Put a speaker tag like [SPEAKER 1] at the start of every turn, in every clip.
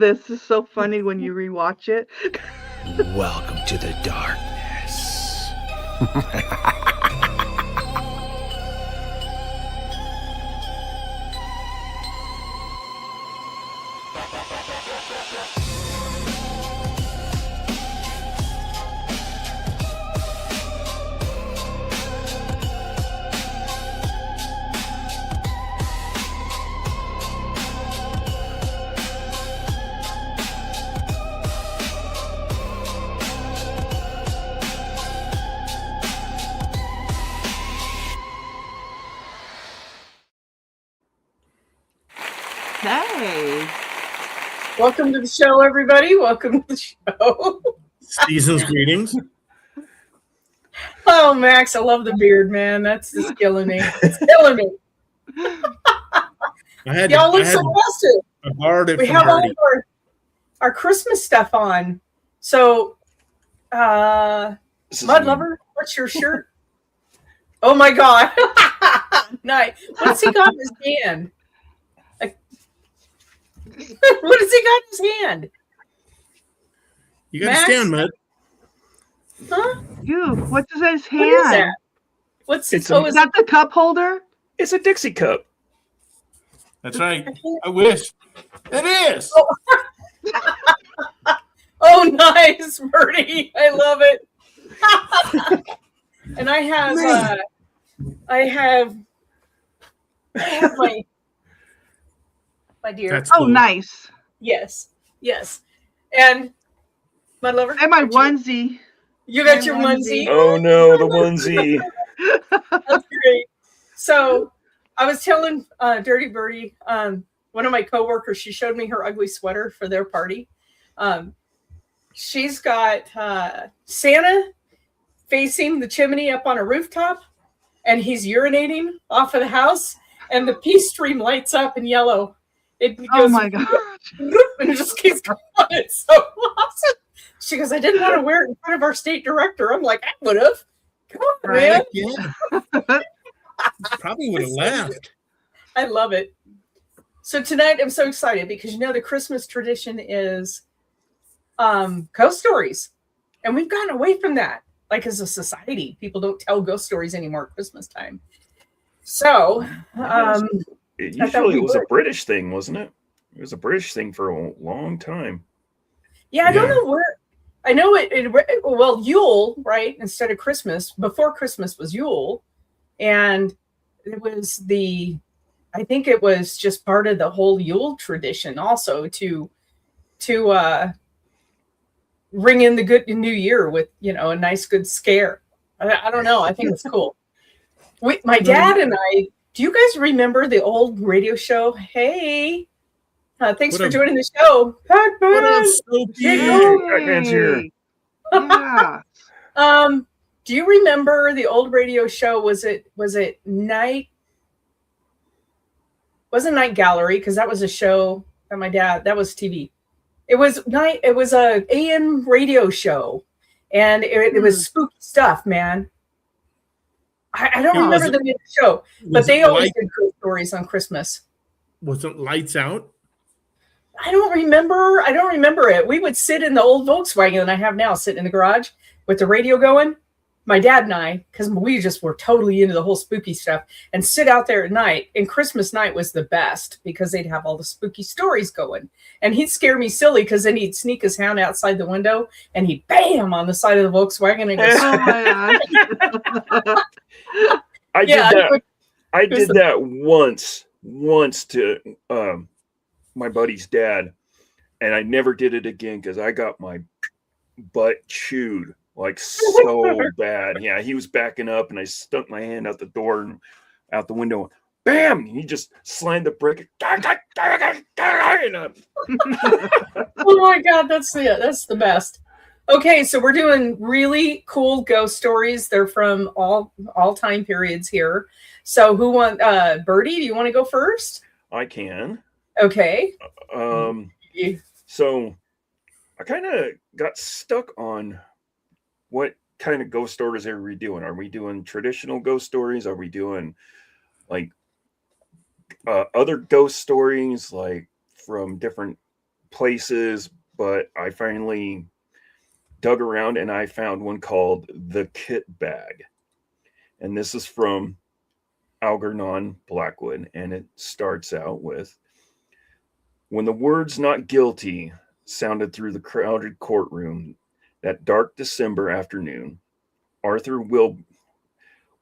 [SPEAKER 1] This is so funny when you rewatch it.
[SPEAKER 2] Welcome to the darkness.
[SPEAKER 1] Hey.
[SPEAKER 3] Welcome to the show, everybody. Welcome to the show.
[SPEAKER 4] Season's greetings.
[SPEAKER 3] Oh, Max, I love the beard, man. That's just killing me. It's killing me. Y'all look so festive.
[SPEAKER 4] I borrowed it
[SPEAKER 3] We
[SPEAKER 4] from
[SPEAKER 3] have all
[SPEAKER 4] Hardy.
[SPEAKER 3] of our Christmas stuff on. So, Mud Lover, what's your shirt? Oh my God. Nice. What's he got in his hand? What has he got in his hand?
[SPEAKER 4] You got to
[SPEAKER 3] Max?
[SPEAKER 4] stand, Mud.
[SPEAKER 3] Huh?
[SPEAKER 1] You, what's in his hand?
[SPEAKER 3] What is that? What's
[SPEAKER 5] It's
[SPEAKER 3] oh,
[SPEAKER 5] a-
[SPEAKER 1] Is that the cup holder?
[SPEAKER 5] It's a Dixie cup.
[SPEAKER 4] That's right. I wish. It is.
[SPEAKER 3] Oh, nice, Bertie. I love it. And I have my dear.
[SPEAKER 4] That's
[SPEAKER 1] Oh,
[SPEAKER 4] cool.
[SPEAKER 1] nice.
[SPEAKER 3] Yes. And my lover.
[SPEAKER 1] And my
[SPEAKER 3] what's
[SPEAKER 1] onesie.
[SPEAKER 3] You got
[SPEAKER 1] my
[SPEAKER 3] your
[SPEAKER 1] onesie.
[SPEAKER 3] onesie.
[SPEAKER 5] Oh no, the onesie.
[SPEAKER 3] That's great. So I was telling Dirty Birdie, one of my coworkers, she showed me her ugly sweater for their party. She's got Santa facing the chimney up on a rooftop, and he's urinating off of the house, and the peace stream lights up in yellow. It goes,
[SPEAKER 1] Oh my God.
[SPEAKER 3] and it just keeps going. It's so awesome. She goes, I didn't want to wear it in front of our state director. I'm like, I would have. Come on, man.
[SPEAKER 4] Heck yeah. Probably would have laughed.
[SPEAKER 3] I love it. So tonight I'm so excited because the Christmas tradition is ghost stories. And we've gotten away from that. Like as a society, people don't tell ghost stories anymore at Christmas time. So
[SPEAKER 5] It
[SPEAKER 3] I thought we
[SPEAKER 5] usually was a
[SPEAKER 3] would.
[SPEAKER 5] British thing, wasn't it? It was a British thing for a long time.
[SPEAKER 3] yeah, I don't
[SPEAKER 4] Yeah.
[SPEAKER 3] know where. I know well, Yule, right? Instead of Christmas, before Christmas was Yule. And it was I think it was just part of the whole Yule tradition also to ring in the good new year with, a nice good scare. I don't know. I think it's cool. My dad and I, do you guys remember the old radio show? Hey, thanks
[SPEAKER 4] What
[SPEAKER 3] for
[SPEAKER 4] up?
[SPEAKER 3] joining the show.
[SPEAKER 4] What up,
[SPEAKER 3] Pac-Man.
[SPEAKER 4] Soapy?
[SPEAKER 5] Pac-Man's here.
[SPEAKER 1] Yeah.
[SPEAKER 3] Do you remember the old radio show? Was it Night? Wasn't Night Gallery, because that was a show that that was TV. It was a AM radio show, and it was spooky stuff, man. I don't remember the name of the show, but they always did ghost stories on Christmas.
[SPEAKER 4] Was it Lights Out?
[SPEAKER 3] I don't remember it. We would sit in the old Volkswagen that I have now, sit in the garage with the radio going. My dad and I, because we just were totally into the whole spooky stuff, and sit out there at night. And Christmas night was the best because they'd have all the spooky stories going. And he'd scare me silly because then he'd sneak his hand outside the window and he'd bam on the side of the Volkswagen and go,
[SPEAKER 1] Oh my God.
[SPEAKER 5] I
[SPEAKER 3] Yeah,
[SPEAKER 5] did that. I
[SPEAKER 3] was
[SPEAKER 5] did
[SPEAKER 3] the-
[SPEAKER 5] that once to my buddy's dad, and I never did it again because I got my butt chewed like so bad. Yeah, he was backing up, and I stuck my hand out the door and out the window. And bam! He just slammed the brick.
[SPEAKER 3] Oh my God, that's the best. Okay, so we're doing really cool ghost stories. They're from all time periods here. So who want Birdie, do you want to go first?
[SPEAKER 5] I can.
[SPEAKER 3] Okay.
[SPEAKER 5] So I kind of got stuck on what kind of ghost stories are we doing? Are we doing traditional ghost stories? Are we doing like other ghost stories, like from different places, but I finally dug around and I found one called The Kit Bag. And this is from Algernon Blackwood. And it starts out with, when the words "not guilty" sounded through the crowded courtroom that dark December afternoon, Arthur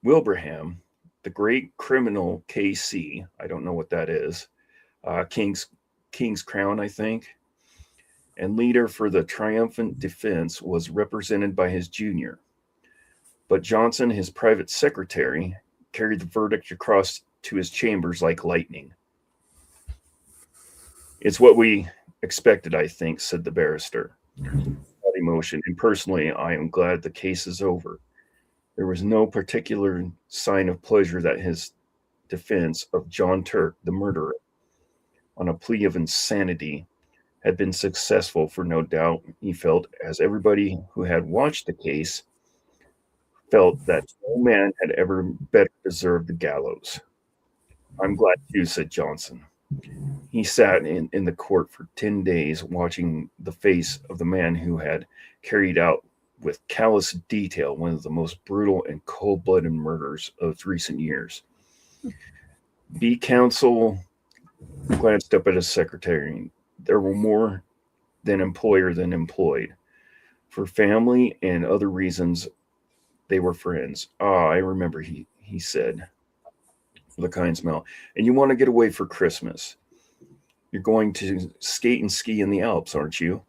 [SPEAKER 5] Wilbraham, the great criminal KC, I don't know what that is, King's Crown, I think, and leader for the triumphant defense, was represented by his junior. But Johnson, his private secretary, carried the verdict across to his chambers like lightning. "It's what we expected, I think," said the barrister, without emotion. "And personally, I am glad the case is over." There was no particular sign of pleasure that his defense of John Turk, the murderer, on a plea of insanity, had been successful, for no doubt he felt, as everybody who had watched the case felt, that no man had ever better deserved the gallows. "I'm glad too," said Johnson. He sat in the court for 10 days watching the face of the man who had carried out with callous detail one of the most brutal and cold-blooded murders of recent years. B. Counsel glanced up at his secretary. There were more than employer than employed. For family and other reasons, they were friends. "Ah, I remember," he said, with a kind smile. "And you want to get away for Christmas. You're going to skate and ski in the Alps, aren't you?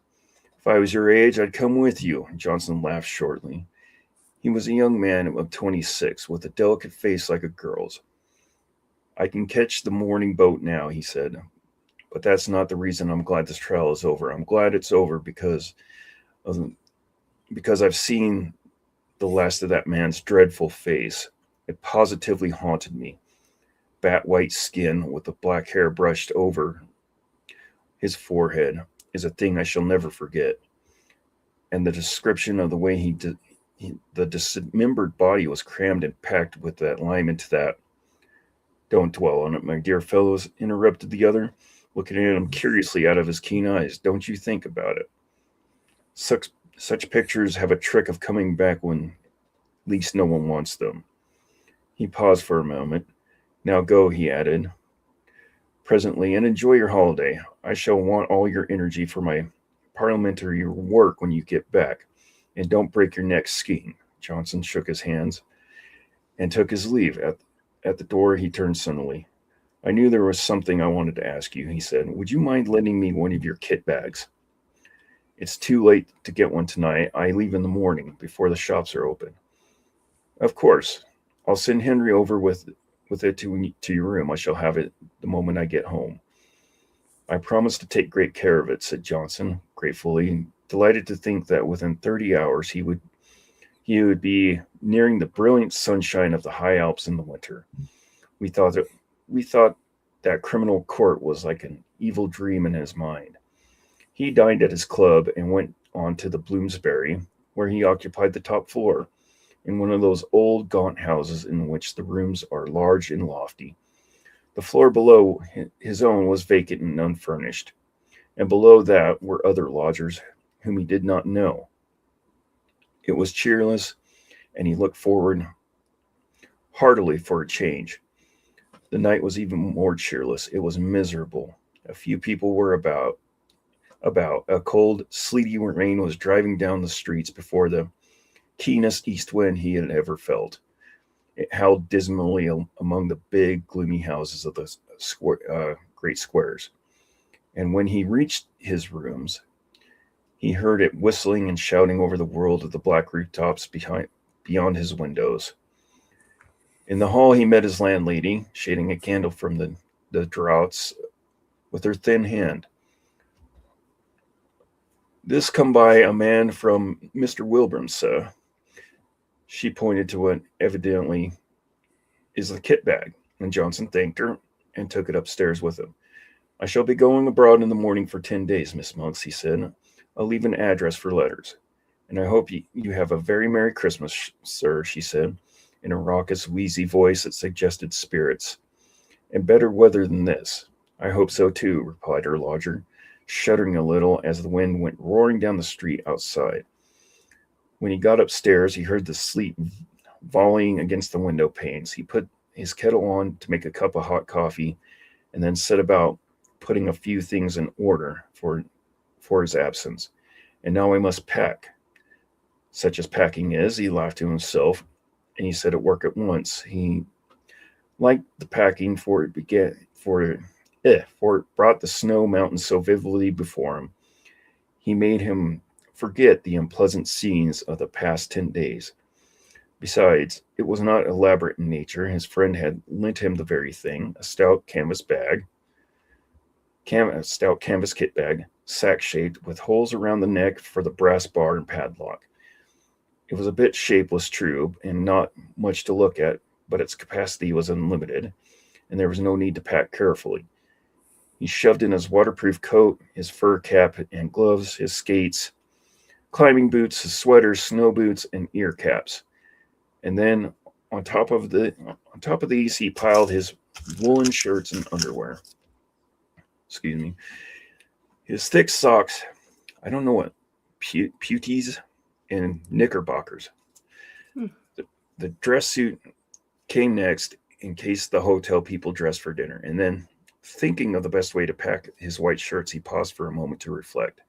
[SPEAKER 5] If I was your age, I'd come with you." Johnson laughed shortly. He was a young man of 26, with a delicate face like a girl's. "I can catch the morning boat now," he said. "But that's not the reason I'm glad this trial is over. I'm glad it's over because I've seen the last of that man's dreadful face. It positively haunted me. Bat white skin with the black hair brushed over his forehead is a thing I shall never forget. And the description of the way the dismembered body was crammed and packed with that lime into that—" "Don't dwell on it, my dear fellows," interrupted the other, looking at him curiously out of his keen eyes. "Don't you think about it. Such pictures have a trick of coming back when least no one wants them." He paused for a moment. "Now go," he added, "presently, and enjoy your holiday. I shall want all your energy for my parliamentary work when you get back. And don't break your neck skiing." Johnson shook his hands and took his leave. At the door, he turned suddenly. "I knew there was something I wanted to ask you," he said. "Would you mind lending me one of your kit bags? It's too late to get one tonight. I leave in the morning, before the shops are open." "Of course. I'll send Henry over with it to your room. I shall have it the moment I get home." "I promise to take great care of it," said Johnson, gratefully, delighted to think that within 30 hours he would be nearing the brilliant sunshine of the high Alps in the winter. We thought that criminal court was like an evil dream in his mind. He dined at his club and went on to the Bloomsbury, where he occupied the top floor, in one of those old gaunt houses in which the rooms are large and lofty. The floor below his own was vacant and unfurnished, and below that were other lodgers whom he did not know. It was cheerless, and he looked forward heartily for a change. The night was even more cheerless. It was miserable. A few people were about. A cold, sleety rain was driving down the streets before the keenest east wind he had ever felt. It howled dismally among the big, gloomy houses of the great squares. And when he reached his rooms, he heard it whistling and shouting over the world of the black rooftops beyond his windows. In the hall, he met his landlady, shading a candle from the draughts with her thin hand. "This come by a man from Mr. Wilburn's, sir." She pointed to what evidently is the kit bag, and Johnson thanked her and took it upstairs with him. "I shall be going abroad in the morning for 10 days, Miss Monks," he said. "I'll leave an address for letters. And I hope you have a very Merry Christmas, sir," she said, in a raucous, wheezy voice that suggested spirits. "And better weather than this." "I hope so, too," replied her lodger, shuddering a little as the wind went roaring down the street outside. When he got upstairs, he heard the sleet volleying against the window panes. He put his kettle on to make a cup of hot coffee and then set about putting a few things in order for his absence. And now I must pack. Such as packing is, he laughed to himself, and he set at work at once. He liked the packing, for it brought the snow mountains so vividly before him. He made him forget the unpleasant scenes of the past 10 days. Besides, it was not elaborate in nature. His friend had lent him the very thing, a stout canvas kit bag, sack-shaped, with holes around the neck for the brass bar and padlock. It was a bit shapeless, true, and not much to look at, but its capacity was unlimited, and there was no need to pack carefully. He shoved in his waterproof coat, his fur cap and gloves, his skates, climbing boots, his sweaters, snow boots, and ear caps. And then on top of these, he piled his woolen shirts and underwear. Excuse me. His thick socks, I don't know what, puties and knickerbockers. The dress suit came next in case the hotel people dressed for dinner. And then, thinking of the best way to pack his white shirts, he paused for a moment to reflect.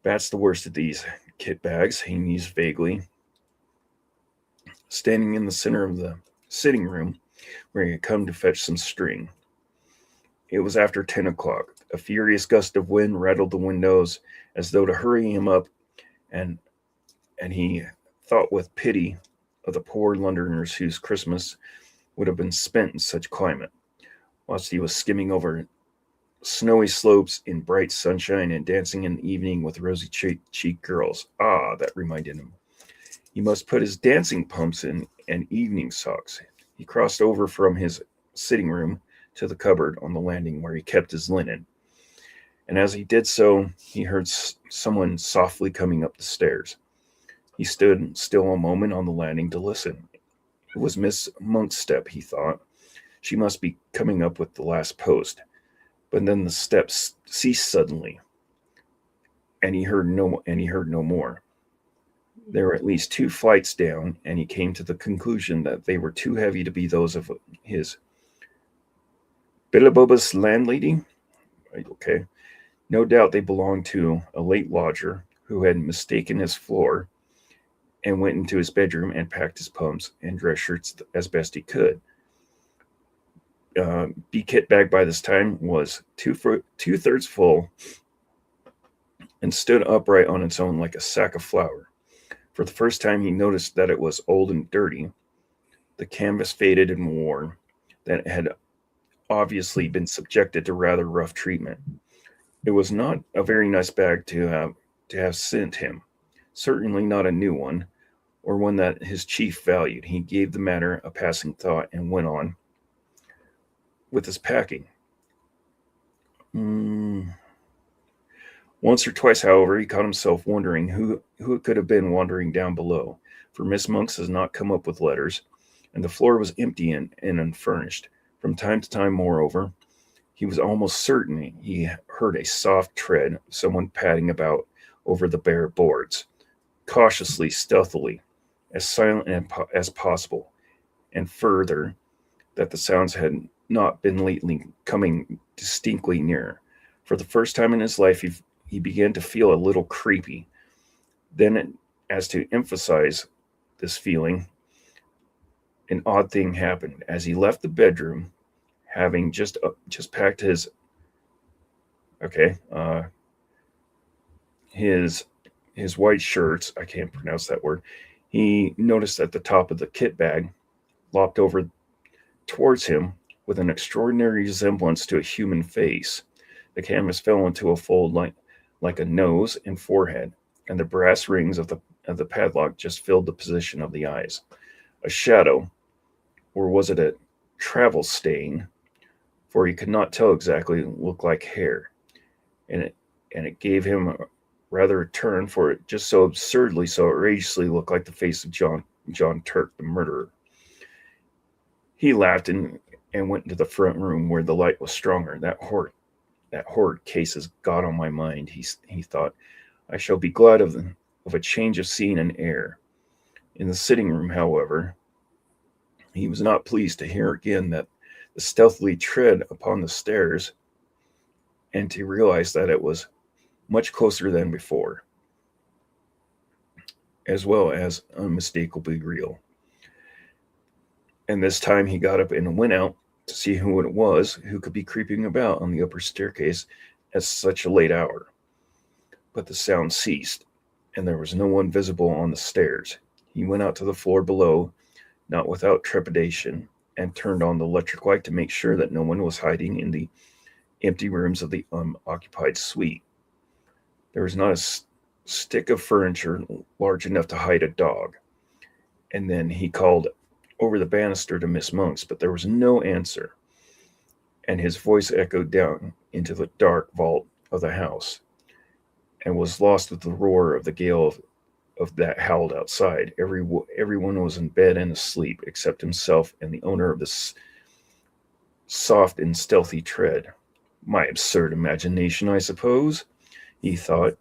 [SPEAKER 5] That's the worst of these kit bags, he mused vaguely. Standing in the center of the sitting room where he had come to fetch some string. It was after 10 o'clock. A furious gust of wind rattled the windows as though to hurry him up, and he thought with pity of the poor Londoners whose Christmas would have been spent in such climate, whilst he was skimming over snowy slopes in bright sunshine and dancing in the evening with rosy-cheeked girls. Ah, that reminded him. He must put his dancing pumps in and evening socks. He crossed over from his sitting room to the cupboard on the landing where he kept his linen. And as he did so, he heard someone softly coming up the stairs. He stood still a moment on the landing to listen. It was Miss Monk's step, he thought. She must be coming up with the last post. But then the steps ceased suddenly, and he heard no more. There were at least 2 flights down, and he came to the conclusion that they were too heavy to be those of his Billabubba's landlady. Okay. No doubt they belonged to a late lodger who had mistaken his floor and went into his bedroom and packed his pumps and dress shirts as best he could. B-kit bag by this time was two-thirds full and stood upright on its own like a sack of flour. For the first time, he noticed that it was old and dirty, the canvas faded and worn, that it had obviously been subjected to rather rough treatment. It was not a very nice bag to have sent him, certainly not a new one, or one that his chief valued. He gave the matter a passing thought and went on with his packing. Once or twice, however, he caught himself wondering who it could have been wandering down below, for Miss Monks has not come up with letters, and the floor was empty and unfurnished. From time to time, moreover, he was almost certain he heard a soft tread, someone padding about over the bare boards, cautiously, stealthily, as silent as possible, and further, that the sounds had not been lately coming distinctly nearer. For the first time in his life, he began to feel a little creepy. Then, as to emphasize this feeling, an odd thing happened. As he left the bedroom, having just packed his white shirts, I can't pronounce that word, he noticed at the top of the kit bag, lopped over towards him with an extraordinary resemblance to a human face. The canvas fell into a fold like a nose and forehead, and the brass rings of the padlock just filled the position of the eyes. A shadow, or was it a travel stain? For he could not tell exactly, looked like hair, and it gave him rather a turn, for it just so absurdly, so outrageously looked like the face of John Turk, the murderer. He laughed and went into the front room where the light was stronger. That that horrid case has got on my mind, he thought. I shall be glad of a change of scene and air. In the sitting room, however, he was not pleased to hear again that the stealthily tread upon the stairs, and to realize that it was much closer than before, as well as unmistakably real. And this time he got up and went out to see who it was who could be creeping about on the upper staircase at such a late hour. But the sound ceased, and there was no one visible on the stairs. He went out to the floor below, not without trepidation, and turned on the electric light to make sure that no one was hiding in the empty rooms of the unoccupied suite. There was not a stick of furniture large enough to hide a dog. And then he called over the banister to Miss Monks, but there was no answer, and his voice echoed down into the dark vault of the house and was lost with the roar of the gale of that howled outside. Everyone was in bed and asleep except himself and the owner of this soft and stealthy tread. My absurd imagination, I suppose, he thought.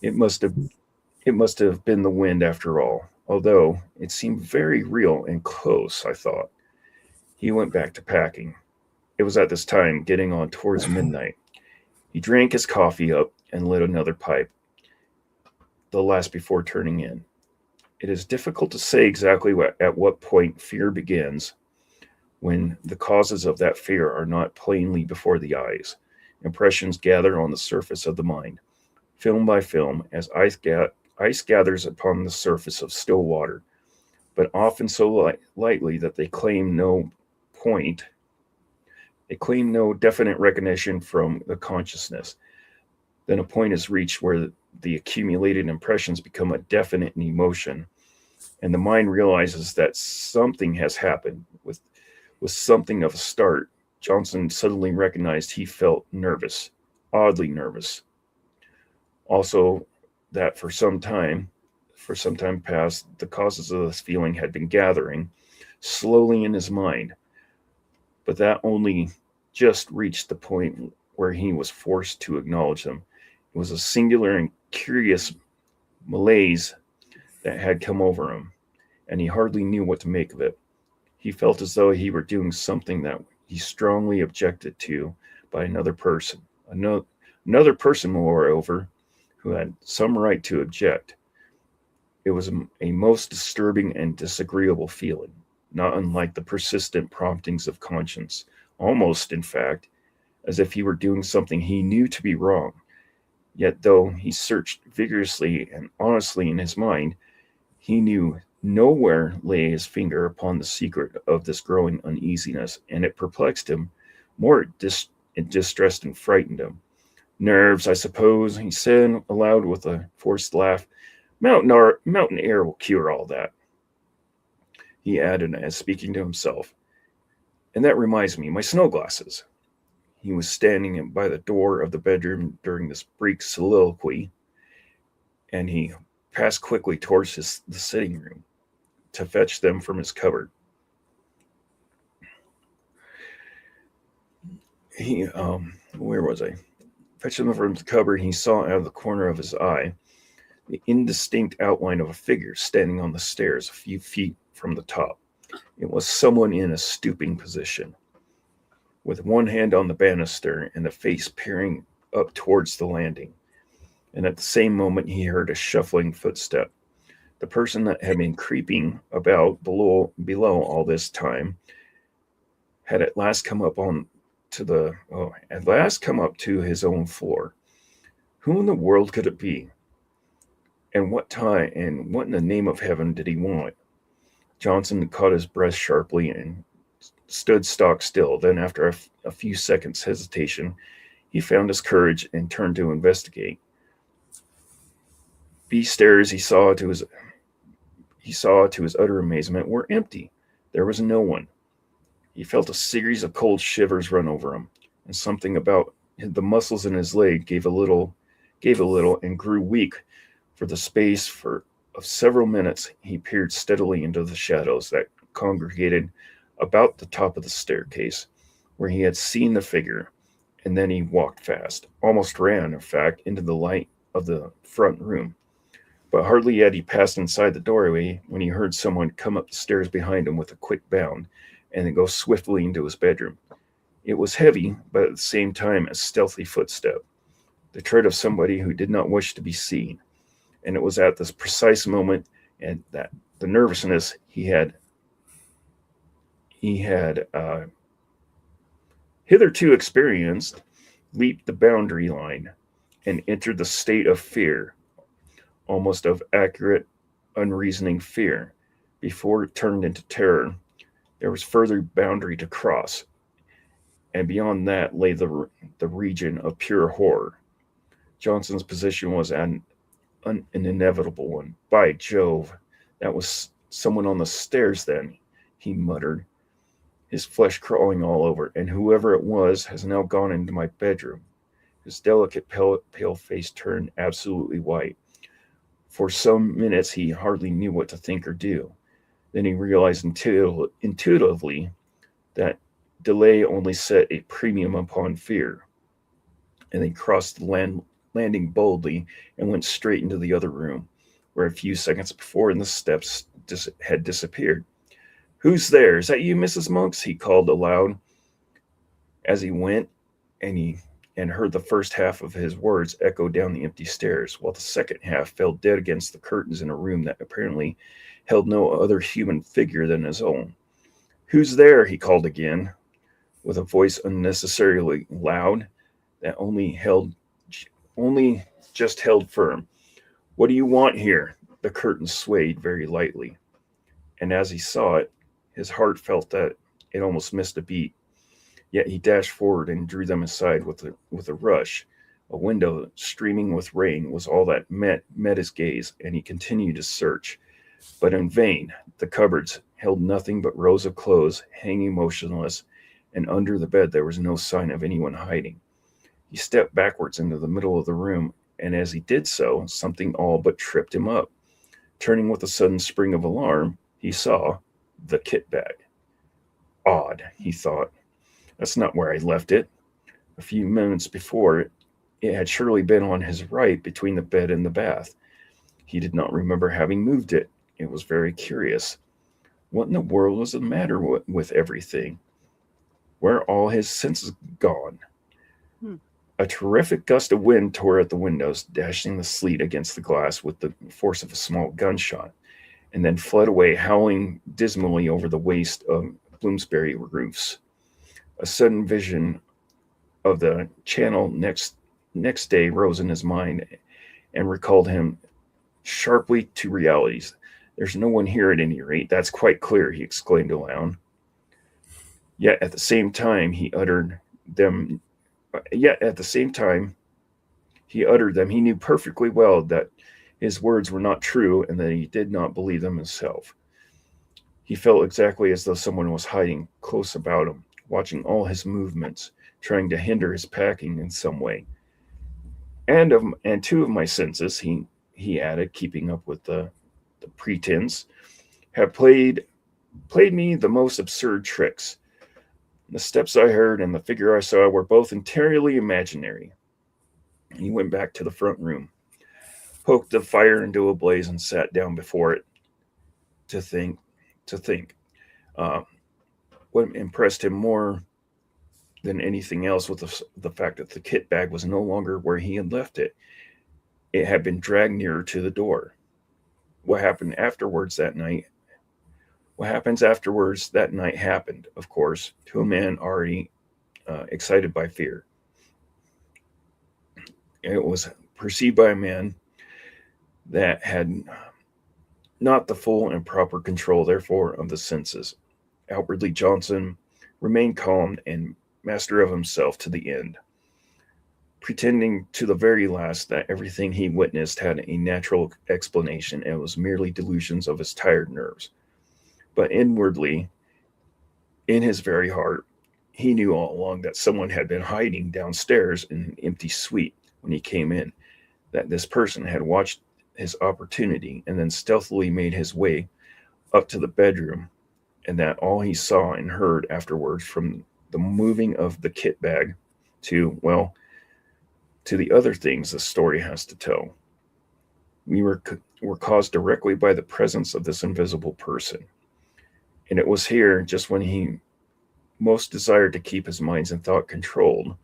[SPEAKER 5] It must have been the wind after all, although it seemed very real and close, I thought. He went back to packing. It was at this time getting on towards midnight. He drank his coffee up and lit another pipe, the last before turning in. It is difficult to say exactly at what point fear begins, when the causes of that fear are not plainly before the eyes. Impressions gather on the surface of the mind, film by film, as ice gathers upon the surface of still water, but often so lightly that they claim no definite recognition from the consciousness. Then a point is reached where the accumulated impressions become a definite emotion, and the mind realizes that something has happened. With something of a start, Johnson suddenly recognized he felt nervous, oddly nervous. Also, that for some time past, the causes of this feeling had been gathering slowly in his mind, but that only just reached the point where he was forced to acknowledge them. It was a singular and curious malaise that had come over him, and he hardly knew what to make of it. He felt as though he were doing something that he strongly objected to by another person. Another person, moreover, who had some right to object. It was a most disturbing and disagreeable feeling, not unlike the persistent promptings of conscience, almost, in fact, as if he were doing something he knew to be wrong. Yet though he searched vigorously and honestly in his mind, he knew nowhere lay his finger upon the secret of this growing uneasiness, and it perplexed him more. It distressed and frightened him. Nerves, I suppose, he said aloud with a forced laugh. Mountain air will cure all that. He added as speaking to himself. And that reminds me, my snow glasses. He was standing by the door of the bedroom during this brief soliloquy, and he passed quickly towards the sitting room to fetch them from his cupboard. Where was I? Fetched them from the cupboard. He saw out of the corner of his eye the indistinct outline of a figure standing on the stairs a few feet from the top. It was someone in a stooping position, with one hand on the banister and the face peering up towards the landing. And at the same moment, he heard a shuffling footstep. The person that had been creeping about below all this time had at last come up to his own floor. Who in the world could it be? And what in the name of heaven did he want? Johnson caught his breath sharply and stood stock still. Then, after a few seconds' hesitation, he found his courage and turned to investigate. The stairs he saw to his utter amazement were empty. There was no one. He felt a series of cold shivers run over him, and something about the muscles in his leg gave a little, and grew weak. For the space of several minutes, he peered steadily into the shadows that congregated about the top of the staircase, where he had seen the figure, and then he walked fast, almost ran, in fact, into the light of the front room. But hardly had he passed inside the doorway when he heard someone come up the stairs behind him with a quick bound and then go swiftly into his bedroom. It was heavy, but at the same time a stealthy footstep, the tread of somebody who did not wish to be seen. And it was at this precise moment and that the nervousness he had hitherto experienced leaped the boundary line and entered the state of fear, almost of accurate, unreasoning fear. Before it turned into terror, there was further boundary to cross, and beyond that lay the region of pure horror. Johnson's position was an inevitable one. By Jove, that was someone on the stairs then, he muttered, his flesh crawling all over, and whoever it was has now gone into my bedroom. His delicate, pale face turned absolutely white. For some minutes he hardly knew what to think or do. Then he realized intuitively that delay only set a premium upon fear. And he crossed the landing boldly and went straight into the other room, where a few seconds before the steps had disappeared. "Who's there? Is that you, Mrs. Monks?" he called aloud as he went, and heard the first half of his words echo down the empty stairs, while the second half fell dead against the curtains in a room that apparently held no other human figure than his own. "Who's there?" he called again, with a voice unnecessarily loud that only just held firm. "What do you want here?" The curtain swayed very lightly, and as he saw it, his heart felt that it almost missed a beat. Yet he dashed forward and drew them aside with a rush. A window streaming with rain was all that met his gaze, and he continued to search. But in vain. The cupboards held nothing but rows of clothes hanging motionless, and under the bed there was no sign of anyone hiding. He stepped backwards into the middle of the room, and as he did so, something all but tripped him up. Turning with a sudden spring of alarm, he saw the kit bag. Odd, he thought. That's not where I left it. A few minutes before, it had surely been on his right between the bed and the bath. He did not remember having moved it. It was very curious. What in the world was the matter with everything? Where are all his senses gone? A terrific gust of wind tore at the windows, dashing the sleet against the glass with the force of a small gunshot, and then fled away, howling dismally over the waste of Bloomsbury roofs. A sudden vision of the Channel next day rose in his mind and recalled him sharply to realities. "There's no one here at any rate, that's quite clear," he exclaimed aloud. Yet at the same time he uttered them, he knew perfectly well that his words were not true and that he did not believe them himself. He felt exactly as though someone was hiding close about him, watching all his movements, trying to hinder his packing in some way. And two of my senses, he added, keeping up with the pretense, have played me the most absurd tricks. The steps I heard and the figure I saw were both entirely imaginary. He went back to the front room, poked the fire into a blaze, and sat down before it to think. What impressed him more than anything else was the fact that the kit bag was no longer where he had left it. It had been dragged nearer to the door. What happens afterwards that night happened, of course, to a man already excited by fear. It was perceived by a man that had not the full and proper control, therefore, of the senses. Outwardly, Johnson remained calm and master of himself to the end, pretending to the very last that everything he witnessed had a natural explanation and was merely delusions of his tired nerves. But inwardly, in his very heart, he knew all along that someone had been hiding downstairs in an empty suite when he came in, that this person had watched his opportunity and then stealthily made his way up to the bedroom, and that all he saw and heard afterwards, from the moving of the kit bag to the other things the story has to tell. We were caused directly by the presence of this invisible person. And it was here, just when he most desired to keep his mind and thought controlled,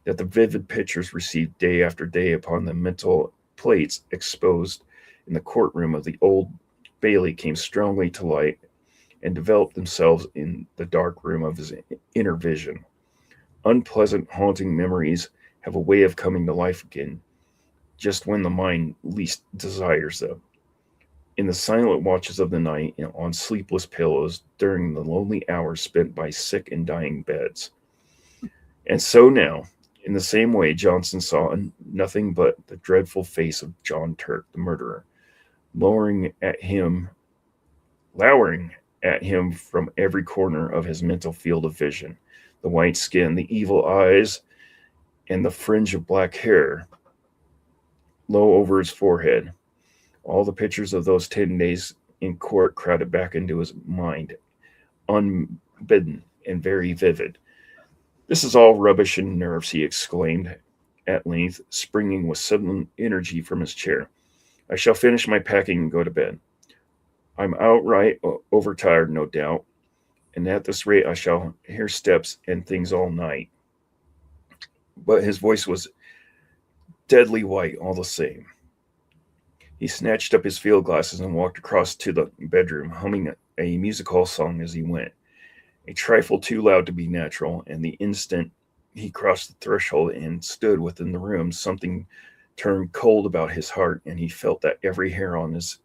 [SPEAKER 5] that the vivid pictures received day after day upon the mental plates exposed in the courtroom of the Old Bailey came strongly to light and developed themselves in the dark room of his inner vision. Unpleasant, haunting memories have a way of coming to life again, just when the mind least desires them. In the silent watches of the night, and on sleepless pillows, during the lonely hours spent by sick and dying beds. And so now, in the same way, Johnson saw nothing but the dreadful face of John Turk, the murderer, lowering at him from every corner of his mental field of vision. The white skin, the evil eyes, and the fringe of black hair low over his forehead. All the pictures of those 10 days in court crowded back into his mind, unbidden and very vivid. "This is all rubbish and nerves," he exclaimed at length, springing with sudden energy from his chair. "I shall finish my packing and go to bed. I'm outright overtired, no doubt, and at this rate I shall hear steps and things all night." But his voice was deadly white all the same. He snatched up his field glasses and walked across to the bedroom, humming a music hall song as he went, a trifle too loud to be natural, and the instant he crossed the threshold and stood within the room, something turned cold about his heart, and he felt that every hair on his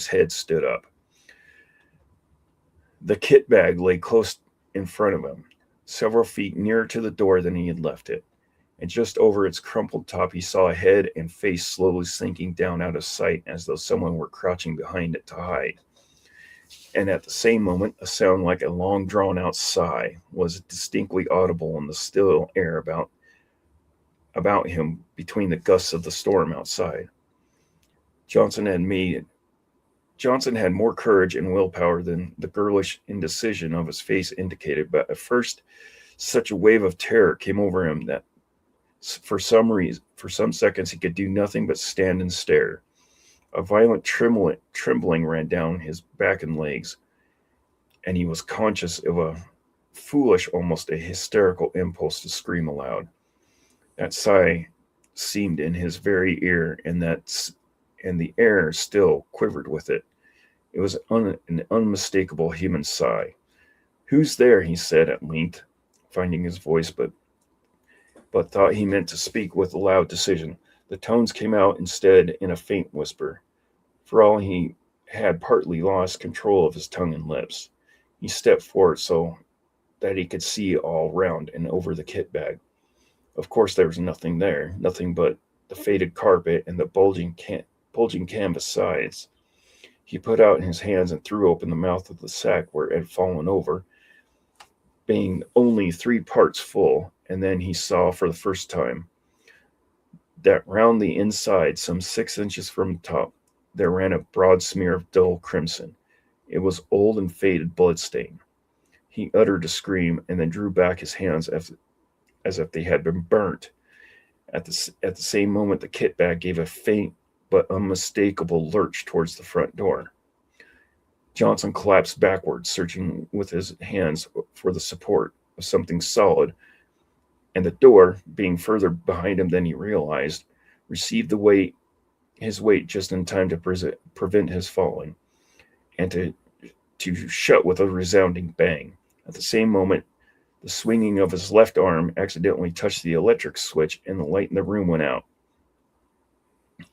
[SPEAKER 5] head stood up. The kit bag lay close in front of him, several feet nearer to the door than he had left it, and just over its crumpled top he saw a head and face slowly sinking down out of sight as though someone were crouching behind it to hide. And at the same moment, a sound like a long drawn-out sigh was distinctly audible in the still air about him between the gusts of the storm outside. Johnson had more courage and willpower than the girlish indecision of his face indicated, but at first such a wave of terror came over him that for some seconds he could do nothing but stand and stare. A violent trembling ran down his back and legs, and he was conscious of a foolish, almost a hysterical impulse to scream aloud. That sigh seemed in his very ear, and the air still quivered with it. It was an unmistakable human sigh. "Who's there?" he said at length, finding his voice, but thought he meant to speak with loud decision. The tones came out instead in a faint whisper. For all he had partly lost control of his tongue and lips, he stepped forward so that he could see all round and over the kit bag. Of course there was nothing there, nothing but the faded carpet and the bulging canvas sides. He put out his hands and threw open the mouth of the sack where it had fallen over, being only 3 parts full, and then he saw for the first time that round the inside, some 6 inches from the top, there ran a broad smear of dull crimson. It was old and faded bloodstain. He uttered a scream and then drew back his hands as if they had been burnt. At the same moment, the kit bag gave a faint but unmistakable lurch towards the front door. Johnson collapsed backward, searching with his hands for the support of something solid, and the door, being further behind him than he realized, received his weight just in time to prevent his falling, and to shut with a resounding bang. At the same moment, the swinging of his left arm accidentally touched the electric switch, and the light in the room went out.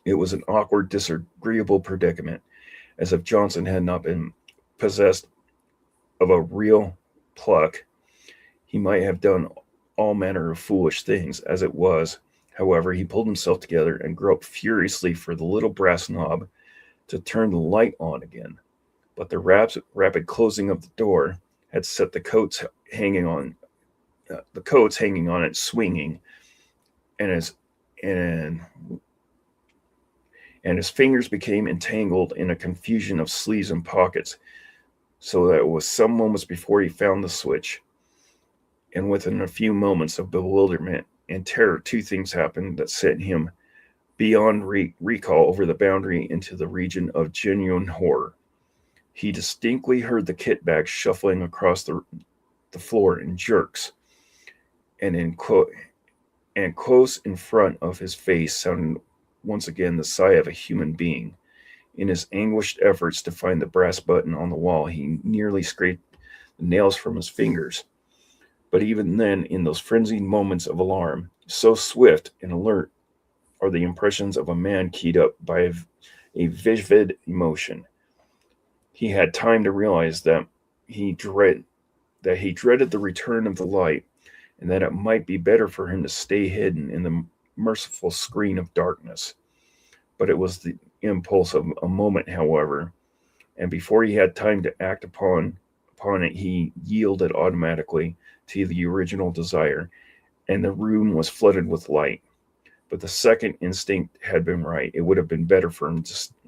[SPEAKER 5] It was an awkward, disagreeable predicament, as if Johnson had not been possessed of a real pluck. He might have done all manner of foolish things. As it was, however, he pulled himself together and groped furiously for the little brass knob to turn the light on again. But the rapid closing of the door had set the coats hanging on it swinging, and his fingers became entangled in a confusion of sleeves and pockets, so that it was some moments before he found the switch. And within a few moments of bewilderment and terror, two things happened that sent him beyond recall over the boundary into the region of genuine horror. He distinctly heard the kit bag shuffling across the floor in jerks, and and close in front of his face sounded once again the sigh of a human being. In his anguished efforts to find the brass button on the wall, he nearly scraped the nails from his fingers. But even then, in those frenzied moments of alarm, so swift and alert are the impressions of a man keyed up by a vivid emotion, he had time to realize that he dreaded the return of the light, and that it might be better for him to stay hidden in the merciful screen of darkness. But it was the impulse of a moment, however, and before he had time to act upon it, he yielded automatically to the original desire, and the room was flooded with light. But the second instinct had been right. It would have been better for him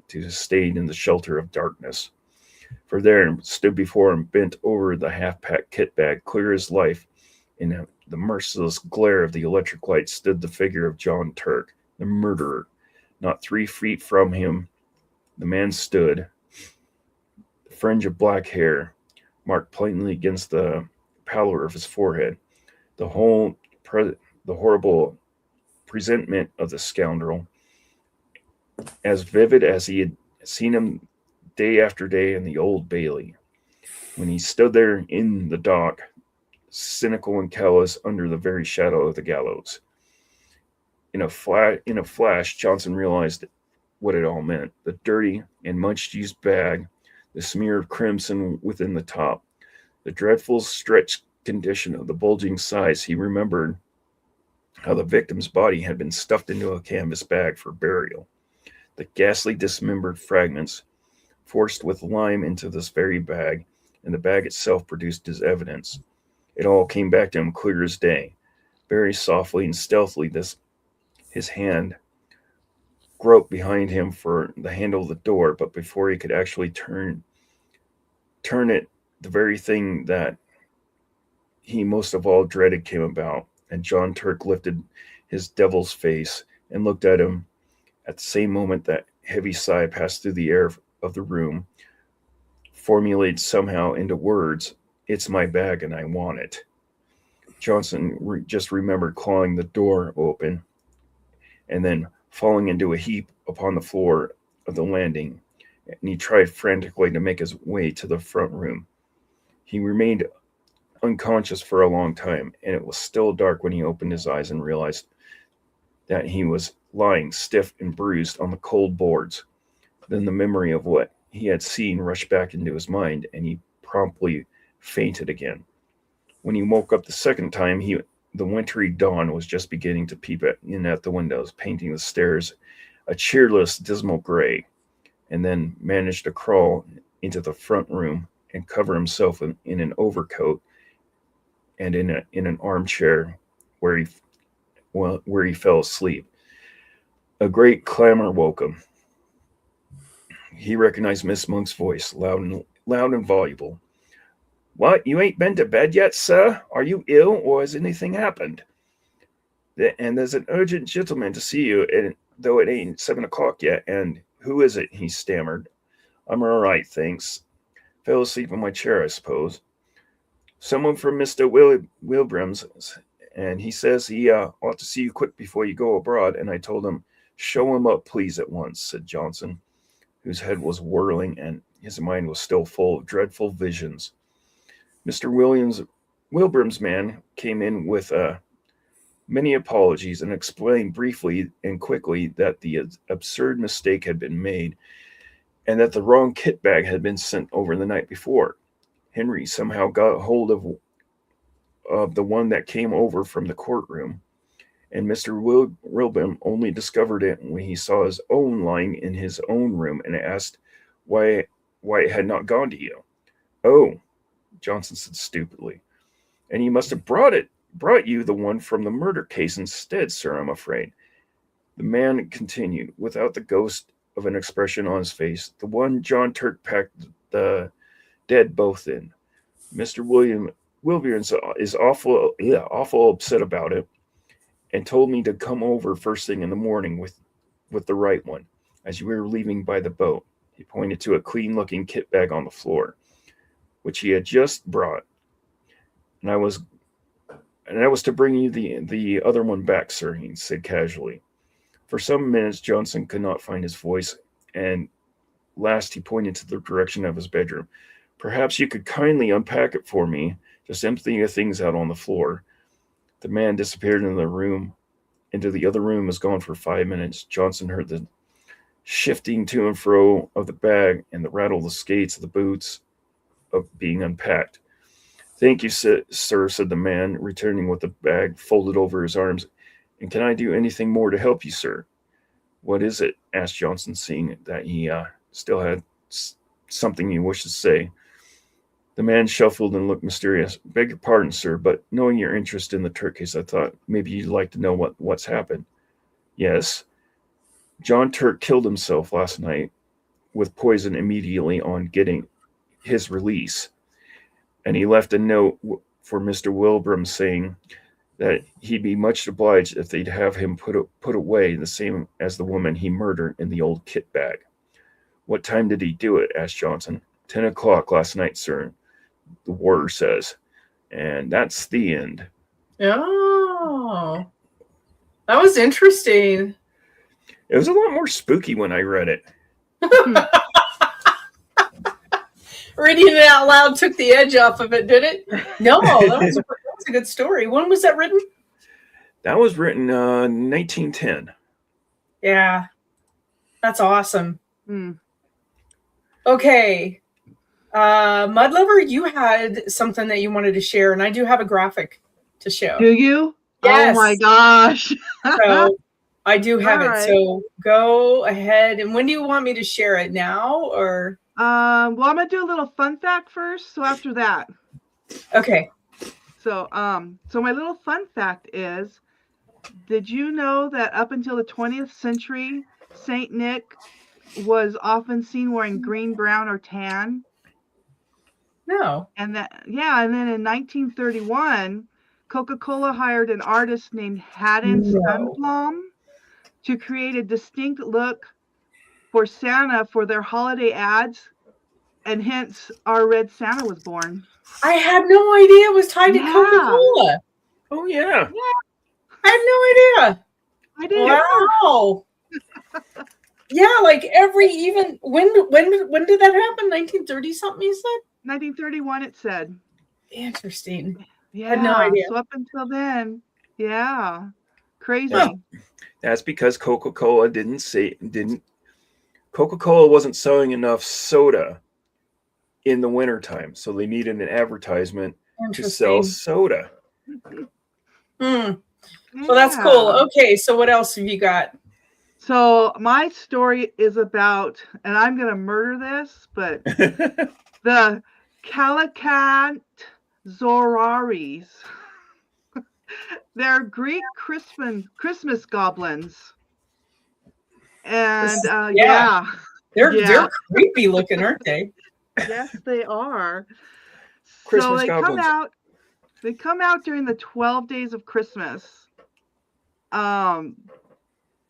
[SPEAKER 5] to have stayed in the shelter of darkness. For there stood before him, bent over the half-packed kit bag, clear as life, in the merciless glare of the electric light, stood the figure of John Turk, the murderer. Not 3 feet from him, the man stood, the fringe of black hair marked plainly against the pallor of his forehead. The horrible presentment of the scoundrel, as vivid as he had seen him day after day in the Old Bailey, when he stood there in the dock, cynical and callous under the very shadow of the gallows. In a flash, Johnson realized what it all meant. The dirty and much-used bag, the smear of crimson within the top, the dreadful stretched condition of the bulging sides. He remembered how the victim's body had been stuffed into a canvas bag for burial. The ghastly dismembered fragments forced with lime into this very bag, and the bag itself produced as evidence. It all came back to him clear as day. Very softly and stealthily, his hand groped behind him for the handle of the door, but before he could actually turn it, the very thing that he most of all dreaded came about, and John Turk lifted his devil's face and looked at him. At the same moment, that heavy sigh passed through the air of the room, formulated somehow into words, "It's my bag and I want it." Johnson just remembered clawing the door open and then falling into a heap upon the floor of the landing, and he tried frantically to make his way to the front room. He remained unconscious for a long time, and it was still dark when he opened his eyes and realized that he was lying stiff and bruised on the cold boards. Then the memory of what he had seen rushed back into his mind, and he promptly fainted again. When he woke up the second time, the wintry dawn was just beginning to peep in at the windows, painting the stairs a cheerless, dismal gray, and then managed to crawl into the front room and cover himself in an overcoat and in an armchair where he fell asleep. A great clamor woke him. He recognized Miss Monk's voice, loud and voluble. "What, you ain't been to bed yet, sir? Are you ill, or has anything happened? And there's an urgent gentleman to see you, and though it ain't 7 o'clock yet, and who is it?" he stammered. "I'm all right, thanks. Fell asleep in my chair, I suppose. Someone from Mr. Wilbram's, and he says he ought to see you quick before you go abroad, and I told him, show him up, please, at once," said Johnson, whose head was whirling and his mind was still full of dreadful visions. Mr. Wilbram's man came in with many apologies and explained briefly and quickly that the absurd mistake had been made and that the wrong kit bag had been sent over the night before. Henry somehow got hold of the one that came over from the courtroom, and Mr. Wilbram only discovered it when he saw his own lying in his own room and asked why it had not gone to you. "Oh," Johnson said stupidly, "and he must have brought you the one from the murder case instead, sir, I'm afraid." The man continued, without the ghost of an expression on his face, "The one John Turk packed the dead both in. Mr. Wilbur is awful upset about it, and told me to come over first thing in the morning with the right one. As we were leaving by the boat, he pointed to a clean-looking kit bag on the floor, which he had just brought, and I was to bring you the other one back, sir, he said casually. For some minutes, Johnson could not find his voice, and last he pointed to the direction of his bedroom. Perhaps you could kindly unpack it for me, just empty the things out on the floor. The man disappeared into the other room, was gone for 5 minutes. Johnson heard the shifting to and fro of the bag and the rattle of the skates of the boots of being unpacked. Thank you, sir, said the man, returning with the bag folded over his arms. And can I do anything more to help you, sir? What is it? Asked Johnson, seeing that he still had something he wished to say. The man shuffled and looked mysterious. Beg your pardon, sir, but knowing your interest in the Turk case, I thought maybe you'd like to know what's happened. Yes. John Turk killed himself last night with poison immediately on getting his release. And he left a note for Mr. Wilbram saying that he'd be much obliged if they'd have him put away the same as the woman he murdered in the old kit bag. What time did he do it? Asked Johnson. 10 o'clock last night, sir, the warder says. And that's the end.
[SPEAKER 3] Oh, that was interesting.
[SPEAKER 5] It was a lot more spooky when I read it.
[SPEAKER 3] Reading it out loud took the edge off of it, did it? No, that was a good story. When was that written?
[SPEAKER 5] That was written 1910.
[SPEAKER 3] Yeah, that's awesome.
[SPEAKER 1] Hmm.
[SPEAKER 3] Okay. Mudlover, you had something that you wanted to share, and I do have a graphic to show.
[SPEAKER 1] Do you?
[SPEAKER 3] Yes.
[SPEAKER 1] Oh my gosh.
[SPEAKER 3] So I do have
[SPEAKER 1] All
[SPEAKER 3] it.
[SPEAKER 1] right.
[SPEAKER 3] So go ahead. And when do you want me to share it? Now or?
[SPEAKER 1] Well, I'm gonna do a little fun fact first. So after that.
[SPEAKER 3] Okay.
[SPEAKER 1] So my little fun fact is, did you know that up until the 20th century, Saint Nick was often seen wearing green, brown, or tan?
[SPEAKER 3] No.
[SPEAKER 1] And then in 1931, Coca-Cola hired an artist named Haddon Sundblom to create a distinct look for Santa for their holiday ads, and hence our red Santa was born.
[SPEAKER 3] I had no idea it was tied to Coca-Cola.
[SPEAKER 5] Oh yeah.
[SPEAKER 3] I had no idea.
[SPEAKER 1] I did.
[SPEAKER 3] Wow. Yeah, like when did that happen? 1930 something, you said?
[SPEAKER 1] 1931, it said.
[SPEAKER 3] Interesting.
[SPEAKER 1] Yeah.
[SPEAKER 3] I had no idea.
[SPEAKER 1] So up until then, yeah. Crazy.
[SPEAKER 5] Well, that's because Coca-Cola Coca-Cola wasn't selling enough soda in the wintertime, so they needed an advertisement to sell soda.
[SPEAKER 3] Well, that's cool. Okay, so what else have you got?
[SPEAKER 1] So my story is about, and I'm going to murder this, but the Calicut Zoraries. They're Greek Christmas goblins. And
[SPEAKER 3] They're creepy looking, aren't they?
[SPEAKER 1] Yes, they are.
[SPEAKER 5] Christmas
[SPEAKER 1] so they
[SPEAKER 5] goblins.
[SPEAKER 1] come out during the 12 days of Christmas. And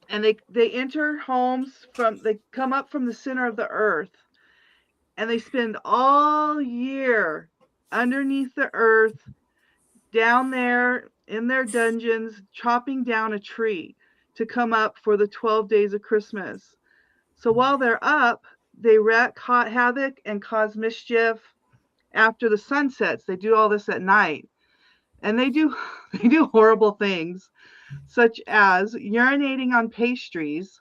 [SPEAKER 1] they enter homes they come up from the center of the earth, and they spend all year underneath the earth, down there in their dungeons, chopping down a tree to come up for the 12 days of Christmas. So while they're up, they wreak havoc and cause mischief after the sun sets. They do all this at night, and they do horrible things, such as urinating on pastries,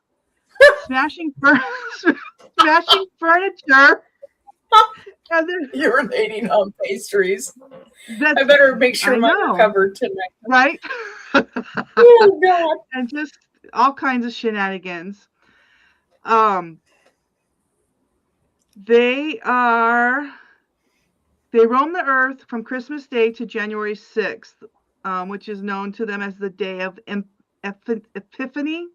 [SPEAKER 1] smashing furniture, and then
[SPEAKER 3] Urinating on pastries. I better make sure mine are covered tonight.
[SPEAKER 1] Right?
[SPEAKER 3] Oh God!
[SPEAKER 1] And just all kinds of shenanigans. They roam the earth from Christmas Day to January 6th, which is known to them as the day of Epiphany.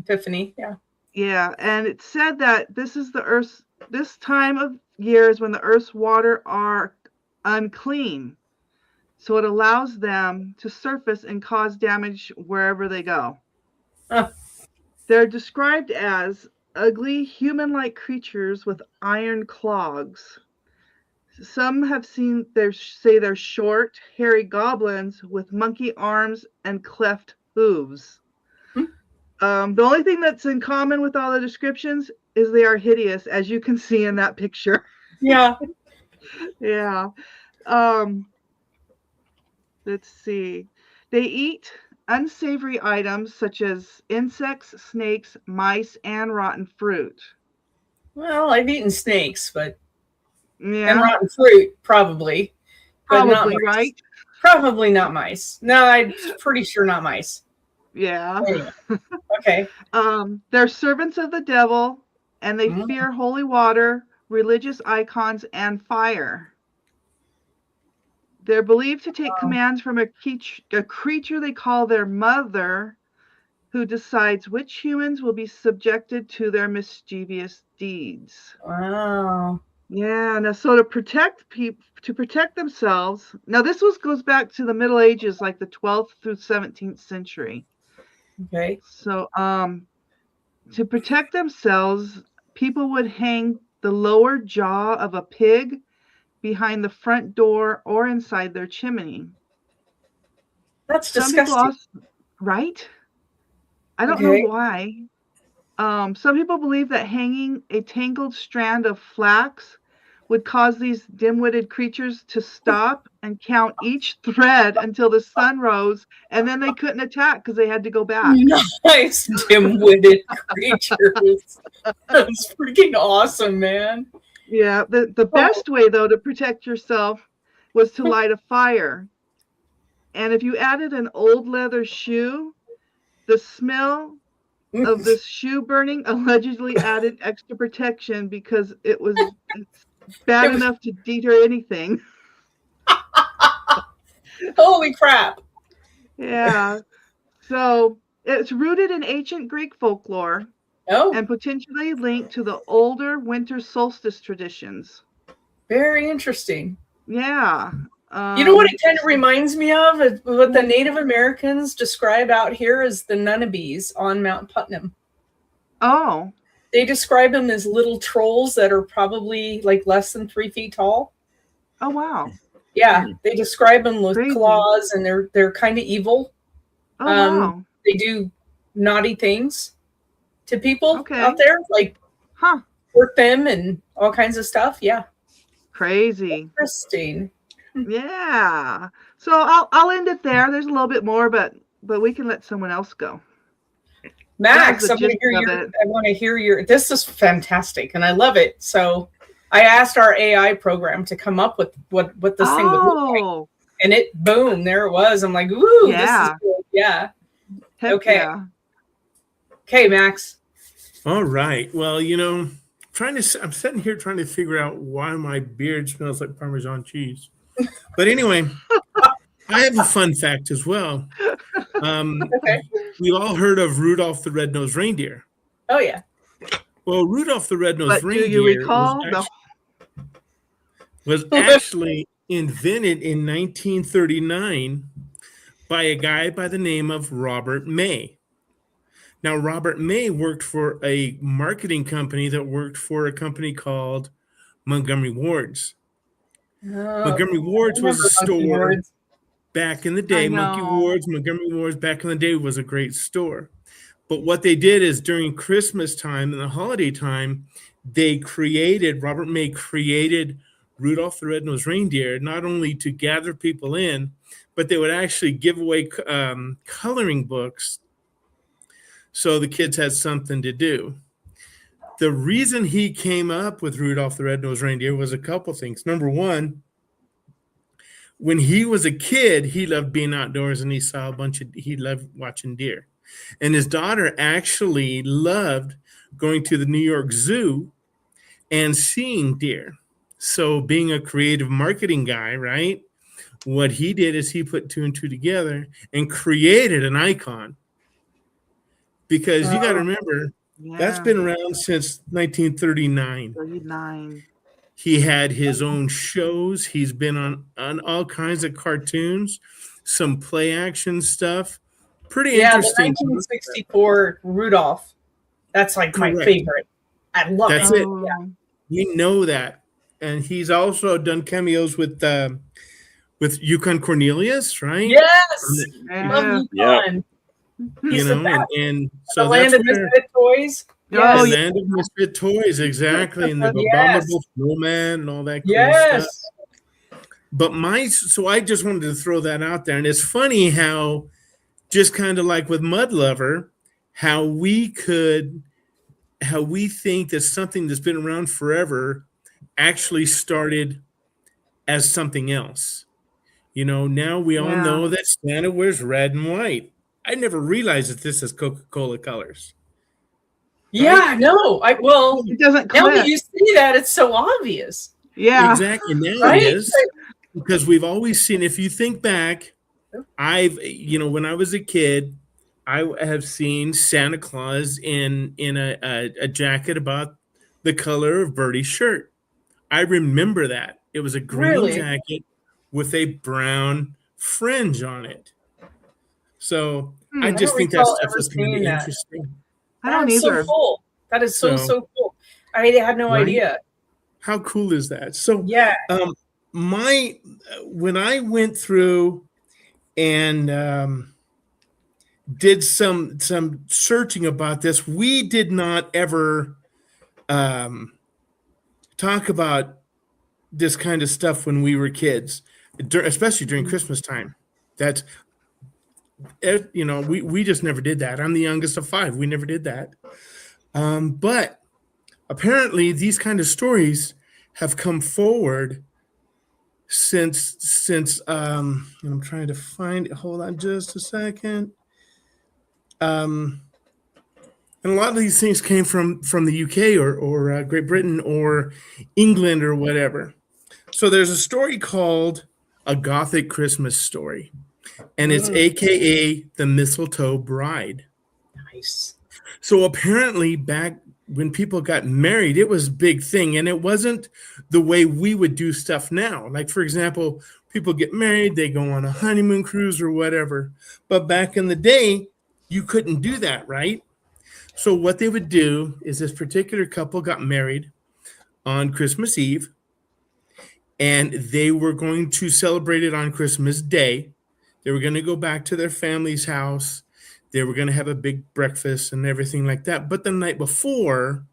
[SPEAKER 3] Epiphany, yeah.
[SPEAKER 1] Yeah, and it's said that this time of year is when the earth's water are unclean. so it allows them to surface and cause damage wherever they go.
[SPEAKER 3] Huh.
[SPEAKER 1] They're described as ugly, human-like creatures with iron claws. Some have seen say they're short, hairy goblins with monkey arms and cleft hooves. The only thing that's in common with all the descriptions is they are hideous, as you can see in that picture.
[SPEAKER 3] Yeah.
[SPEAKER 1] Yeah. Let's see. They eat unsavory items such as insects, snakes, mice, and rotten fruit.
[SPEAKER 3] Well, I've eaten snakes, but and
[SPEAKER 1] Yeah,
[SPEAKER 3] rotten fruit probably, but not
[SPEAKER 1] probably,
[SPEAKER 3] mice.
[SPEAKER 1] right?
[SPEAKER 3] Probably not mice. No, I'm pretty sure not mice.
[SPEAKER 1] Yeah.
[SPEAKER 3] Anyway, okay.
[SPEAKER 1] They're servants of the devil, and they
[SPEAKER 3] Mm.
[SPEAKER 1] fear holy water, religious icons, and fire. They're believed to take commands from a creature they call their mother, who decides which humans will be subjected to their mischievous deeds.
[SPEAKER 3] Wow.
[SPEAKER 1] Yeah, now so to protect themselves. Now this goes back to the Middle Ages, like the 12th through 17th century.
[SPEAKER 3] Okay.
[SPEAKER 1] So to protect themselves, people would hang the lower jaw of a pig behind the front door or inside their chimney.
[SPEAKER 3] That's
[SPEAKER 1] Some people
[SPEAKER 3] disgusting.
[SPEAKER 1] also, right? I don't know why. Some people believe that hanging a tangled strand of flax would cause these dim-witted creatures to stop and count each thread until the sun rose, and then they couldn't attack because they had to go back.
[SPEAKER 3] Nice dim-witted creatures. That's freaking awesome, man.
[SPEAKER 1] Yeah, the best way, though, to protect yourself was to light a fire. And if you added an old leather shoe, the smell of this shoe burning allegedly added extra protection because it's bad enough to deter anything.
[SPEAKER 3] Holy crap.
[SPEAKER 1] Yeah. So it's rooted in ancient Greek folklore and potentially linked to the older winter solstice traditions.
[SPEAKER 3] Very interesting.
[SPEAKER 1] Yeah.
[SPEAKER 3] You know what it kind of reminds me of? What the Native Americans describe out here as the Nunnabees on Mount Putnam.
[SPEAKER 1] Oh.
[SPEAKER 3] They describe them as little trolls that are probably like less than 3 feet tall.
[SPEAKER 1] Oh, wow.
[SPEAKER 3] Yeah, they describe them with claws, and they're kind of evil.
[SPEAKER 1] Oh, wow.
[SPEAKER 3] They do naughty things to people out there, like hurt them and all kinds of stuff. Yeah.
[SPEAKER 1] Crazy.
[SPEAKER 3] Interesting.
[SPEAKER 1] Yeah. So I'll end it there. There's a little bit more, but we can let someone else go.
[SPEAKER 3] Max, I want to hear your. This is fantastic, and I love it. So I asked our AI program to come up with what this thing would look like, and boom, there it was. I'm like, ooh, this is cool. Yeah.
[SPEAKER 1] Heck
[SPEAKER 3] okay.
[SPEAKER 1] Yeah.
[SPEAKER 3] Okay, Max.
[SPEAKER 4] All right. Well, I'm sitting here trying to figure out why my beard smells like Parmesan cheese. But anyway, I have a fun fact as well. We all heard of Rudolph the Red-Nosed Reindeer.
[SPEAKER 3] Oh, yeah.
[SPEAKER 4] Well, Rudolph the Red-Nosed Reindeer
[SPEAKER 1] do you recall?
[SPEAKER 4] was actually invented in 1939 by a guy by the name of Robert May. Now, Robert May worked for a marketing company that worked for a company called Montgomery Ward's. Montgomery Ward's was a store back in the day. Montgomery Ward's back in the day was a great store. But what they did is during Christmas time and the holiday time, Robert May created Rudolph the Red-Nosed Reindeer, not only to gather people in, but they would actually give away coloring books so the kids had something to do. The reason he came up with Rudolph the Red-Nosed Reindeer was a couple things. Number one, when he was a kid, he loved being outdoors and he loved watching deer. And his daughter actually loved going to the New York Zoo and seeing deer. So being a creative marketing guy, right? What he did is he put 2 and 2 together and created an icon. Because you got to remember, that's been around since 1939. He had his own shows. He's been on all kinds of cartoons, some play action stuff. Pretty
[SPEAKER 3] Yeah, the
[SPEAKER 4] interesting.
[SPEAKER 3] 1964 Rudolph. That's like my
[SPEAKER 4] Correct.
[SPEAKER 3] favorite. I love
[SPEAKER 4] That's
[SPEAKER 3] it.
[SPEAKER 4] it.
[SPEAKER 1] Oh,
[SPEAKER 4] We know that. And he's also done cameos with Yukon Cornelius, right?
[SPEAKER 3] Yes.
[SPEAKER 1] yeah.
[SPEAKER 3] Love
[SPEAKER 5] Yeah.
[SPEAKER 3] Yukon.
[SPEAKER 4] You
[SPEAKER 3] He's the
[SPEAKER 4] know,
[SPEAKER 3] best.
[SPEAKER 4] and
[SPEAKER 3] The
[SPEAKER 4] so
[SPEAKER 3] Land
[SPEAKER 4] that's
[SPEAKER 3] of
[SPEAKER 4] where
[SPEAKER 3] Misfit Toys.
[SPEAKER 1] Oh,
[SPEAKER 4] the
[SPEAKER 1] yeah.
[SPEAKER 4] Land of Misfit Toys, exactly, and the
[SPEAKER 3] Yes.
[SPEAKER 4] Abominable Snowman and all that cool
[SPEAKER 3] Yes.
[SPEAKER 4] stuff. But so I just wanted to throw that out there. And it's funny how, just kind of like with Mud Lover, how we think that something that's been around forever actually started as something else. You know, now we all
[SPEAKER 1] Yeah.
[SPEAKER 4] know that Santa wears red and white. I never realized that this is Coca-Cola colors.
[SPEAKER 3] Yeah, no. Well,
[SPEAKER 1] It doesn't
[SPEAKER 3] now that
[SPEAKER 1] click.
[SPEAKER 3] you see that, it's so obvious.
[SPEAKER 1] Yeah.
[SPEAKER 4] Exactly. Now
[SPEAKER 3] Right?
[SPEAKER 4] it is. Because we've always seen, if you think back, when I was a kid, I have seen Santa Claus in a jacket about the color of Bertie's shirt. I remember that. It was a green
[SPEAKER 3] Really?
[SPEAKER 4] jacket with a brown fringe on it. So I
[SPEAKER 1] I
[SPEAKER 4] just
[SPEAKER 3] don't
[SPEAKER 4] think that
[SPEAKER 3] recall
[SPEAKER 4] stuff
[SPEAKER 3] ever
[SPEAKER 4] is kind
[SPEAKER 3] seeing
[SPEAKER 4] of
[SPEAKER 3] that.
[SPEAKER 4] interesting.
[SPEAKER 1] I don't
[SPEAKER 3] That's
[SPEAKER 1] either.
[SPEAKER 3] so cool. That is so
[SPEAKER 4] So-
[SPEAKER 3] cool. I had no
[SPEAKER 4] Right?
[SPEAKER 3] idea.
[SPEAKER 4] How cool is that? So
[SPEAKER 3] Yeah.
[SPEAKER 4] when I went through and did some searching about this, we did not ever talk about this kind of stuff when we were kids, especially during Christmas time. That's we just never did that. I'm the youngest of 5. We never did that. But apparently these kind of stories have come forward since and I'm trying to find it. Hold on just a second. And a lot of these things came from the UK or Great Britain or England or whatever. So there's a story called A Gothic Christmas Story, and it's AKA The Mistletoe Bride.
[SPEAKER 3] Nice.
[SPEAKER 4] So apparently back when people got married, it was a big thing, and it wasn't the way we would do stuff now. Like, for example, people get married, they go on a honeymoon cruise or whatever. But back in the day, you couldn't do that, right? So what they would do is this particular couple got married on Christmas Eve, and they were going to celebrate it on Christmas Day. They were going to go back to their family's house. They were going to have a big breakfast and everything like that. But the night before,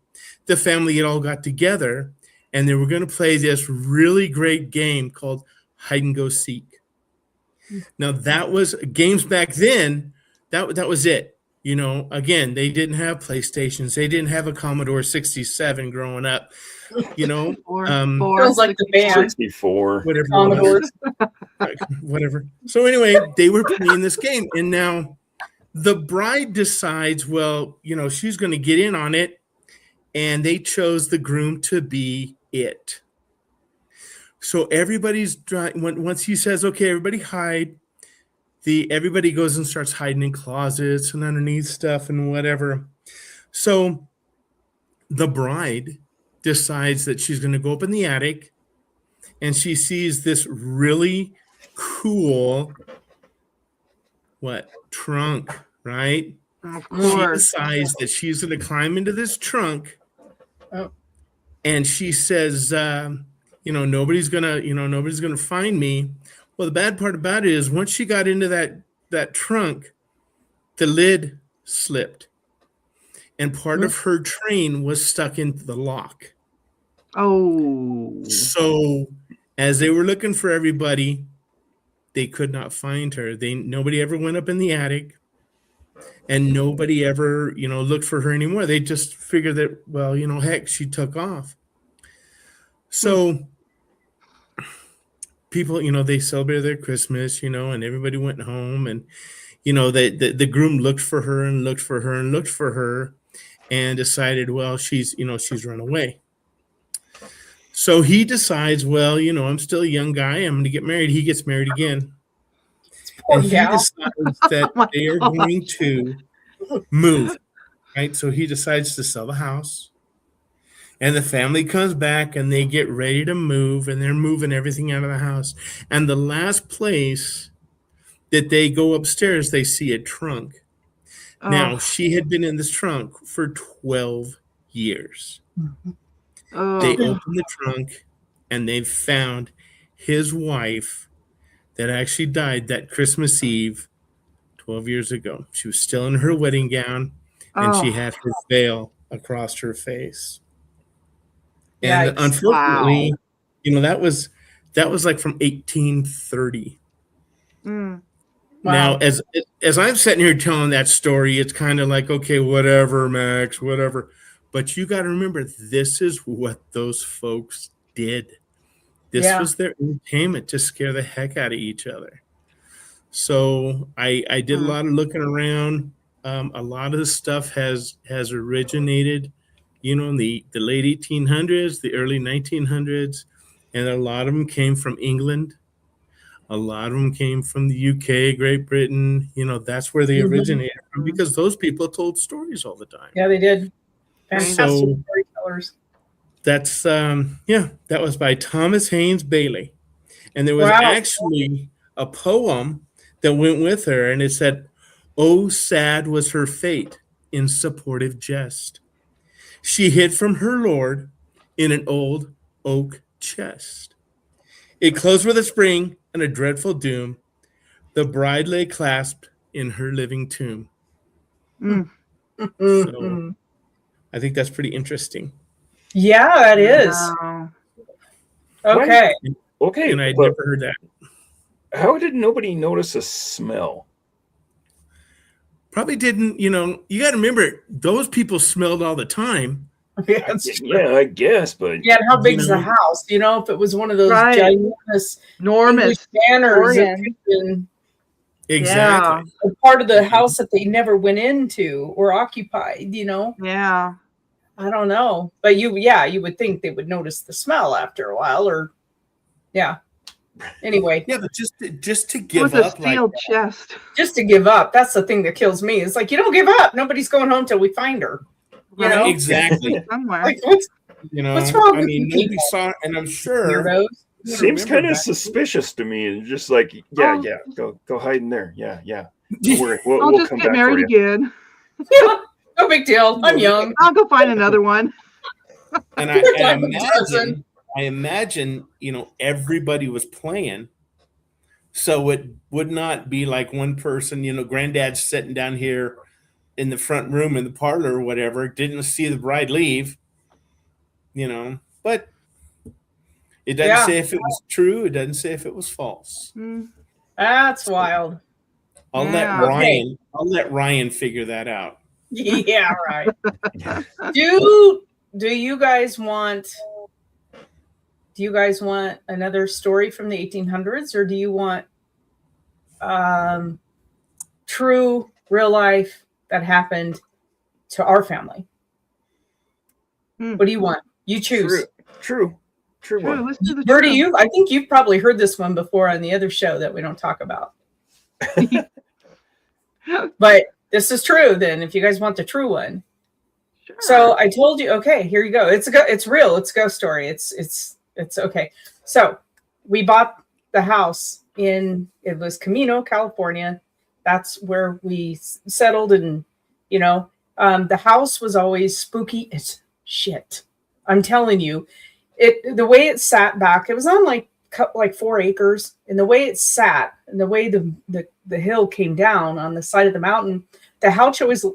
[SPEAKER 4] the family had all got together, and they were going to play this really great game called hide and go seek. Now, that was games back then. That was it. You know, again, they didn't have PlayStations. They didn't have a Commodore 67 growing up. You know,
[SPEAKER 3] Sounds like the band.
[SPEAKER 5] 64.
[SPEAKER 4] whatever. it
[SPEAKER 3] Commodores.
[SPEAKER 4] was. Whatever. So anyway, they were playing this game, and now the bride decides, well, you know, she's going to get in on it, and they chose the groom to be it. So everybody's once he says, okay, everybody hide, everybody goes and starts hiding in closets and underneath stuff and whatever. So the bride decides that she's going to go up in the attic, and she sees this really cool trunk, right?
[SPEAKER 1] Of
[SPEAKER 4] She
[SPEAKER 1] course.
[SPEAKER 4] decides that she's going to climb into this trunk.
[SPEAKER 3] Oh.
[SPEAKER 4] And she says, nobody's gonna find me. Well, the bad part about it is once she got into that trunk, the lid slipped, and part of her train was stuck into the lock.
[SPEAKER 1] Oh.
[SPEAKER 4] So as they were looking for everybody, they could not find her. Nobody ever went up in the attic, and nobody ever, looked for her anymore. They just figured that, well, heck, she took off. So people, they celebrated their Christmas, and everybody went home, and, the groom looked for her and looked for her and looked for her and decided, well, she's run away. So he decides, well, I'm still a young guy. I'm going to get married. He gets married again.
[SPEAKER 3] Poor
[SPEAKER 4] And he
[SPEAKER 3] gal.
[SPEAKER 4] decides that
[SPEAKER 1] my
[SPEAKER 4] they are
[SPEAKER 1] God.
[SPEAKER 4] going to move, right? So he decides to sell the house, And the family comes back and they get ready to move, and they're moving everything out of the house. And the last place that they go upstairs, they see a trunk. Now,
[SPEAKER 1] Oh,
[SPEAKER 4] she had been in this trunk for 12 years. They
[SPEAKER 1] oh,
[SPEAKER 4] opened the trunk and they found his wife that actually died that Christmas Eve 12 years ago. She was still in her wedding gown and she
[SPEAKER 1] oh,
[SPEAKER 4] had her veil across her face. And
[SPEAKER 3] Yikes.
[SPEAKER 4] unfortunately, that was like from 1830.
[SPEAKER 1] mm,
[SPEAKER 4] Now,
[SPEAKER 3] Wow.
[SPEAKER 4] as I'm sitting here telling that story, it's kind of like, okay, whatever, Max, whatever. But you got to remember, this is what those folks did. This
[SPEAKER 3] Yeah.
[SPEAKER 4] was their entertainment to scare the heck out of each other. So I did a lot of looking around. A lot of the stuff has originated, in the late 1800s, the early 1900s, and a lot of them came from England. A lot of them came from the UK, Great Britain. That's where they
[SPEAKER 3] Mhm.
[SPEAKER 4] originated from, because those people told stories all the time.
[SPEAKER 3] Yeah, they did. Fantastic
[SPEAKER 4] So
[SPEAKER 3] storytellers.
[SPEAKER 4] that's that was by Thomas Haynes Bailey. And there was
[SPEAKER 3] Wow.
[SPEAKER 4] actually a poem that went with her, and it said, "Oh, sad was her fate in supportive jest. She hid from her lord in an old oak chest. It closed with a spring and a dreadful doom. The bride lay clasped in her living tomb."
[SPEAKER 1] mm,
[SPEAKER 4] So I think that's pretty interesting.
[SPEAKER 3] Yeah, it is.
[SPEAKER 1] wow.
[SPEAKER 3] Okay.
[SPEAKER 5] Okay,
[SPEAKER 4] And I'd
[SPEAKER 5] but
[SPEAKER 4] never heard that.
[SPEAKER 5] how did nobody notice a smell?
[SPEAKER 4] Probably didn't, you got to remember, those people smelled all the time.
[SPEAKER 3] Yeah, that's true.
[SPEAKER 5] Yeah, I guess, but
[SPEAKER 3] Yeah, and how big's the
[SPEAKER 4] know-
[SPEAKER 3] house? If it was one of those
[SPEAKER 1] Right.
[SPEAKER 3] ginormous
[SPEAKER 1] Enormous.
[SPEAKER 3] English banners, it
[SPEAKER 1] Victorian.
[SPEAKER 3] could have been
[SPEAKER 4] Exactly.
[SPEAKER 3] a part of the
[SPEAKER 4] Mhm.
[SPEAKER 3] house that they never went into or occupied.
[SPEAKER 1] Yeah.
[SPEAKER 3] I don't know, but you would think they would notice the smell after a while, or anyway,
[SPEAKER 4] Yeah, but just to
[SPEAKER 1] With
[SPEAKER 4] give
[SPEAKER 1] a
[SPEAKER 4] up like
[SPEAKER 1] steel
[SPEAKER 4] that.
[SPEAKER 1] chest.
[SPEAKER 3] just to give up. That's the thing that kills me. It's like, you don't give up. Nobody's going home till we find her.
[SPEAKER 1] Right.
[SPEAKER 3] know?
[SPEAKER 4] Exactly.
[SPEAKER 1] Somewhere.
[SPEAKER 3] Like, what's wrong with you
[SPEAKER 4] nobody
[SPEAKER 3] people?
[SPEAKER 4] saw, and I'm sure
[SPEAKER 3] weirdos?
[SPEAKER 4] you
[SPEAKER 5] seems
[SPEAKER 4] remember
[SPEAKER 5] kind of
[SPEAKER 4] back-
[SPEAKER 5] suspicious to me. And just like,
[SPEAKER 1] Oh.
[SPEAKER 5] go hide in there. Yeah. Don't worry,
[SPEAKER 1] I'll
[SPEAKER 5] we'll
[SPEAKER 1] just
[SPEAKER 5] come
[SPEAKER 1] get
[SPEAKER 5] back for
[SPEAKER 1] married
[SPEAKER 5] you.
[SPEAKER 1] again.
[SPEAKER 3] No big deal. I'm young.
[SPEAKER 1] I'll go find another one.
[SPEAKER 4] And I imagine, everybody was playing, so it would not be like one person, granddad's sitting down here in the front room in the parlor or whatever, didn't see the bride leave, but it doesn't
[SPEAKER 3] Yeah.
[SPEAKER 4] say if it was true. It doesn't say if it was false.
[SPEAKER 1] Mm,
[SPEAKER 3] That's wild.
[SPEAKER 4] I'll
[SPEAKER 1] Yeah.
[SPEAKER 4] let Ryan figure that out.
[SPEAKER 3] Yeah, right. Do you guys want another story from the 1800s, or do you want true real life that happened to our family?
[SPEAKER 1] Hmm.
[SPEAKER 3] What do you want? You choose.
[SPEAKER 5] True
[SPEAKER 1] True.
[SPEAKER 5] one.
[SPEAKER 1] Let's do the
[SPEAKER 3] Bertie,
[SPEAKER 1] true.
[SPEAKER 3] I think you've probably heard this one before on the other show that we don't talk about. But this is true then, if you guys want the true one.
[SPEAKER 1] Sure.
[SPEAKER 3] So I told you, okay, here you go. It's real. It's a ghost story. It's okay. So we bought the house it was Camino, California. That's where we settled, and the house was always spooky as shit. I'm telling you, the way it sat back, it was on like 4 acres, and the way it sat and the way the hill came down on the side of the mountain, the house always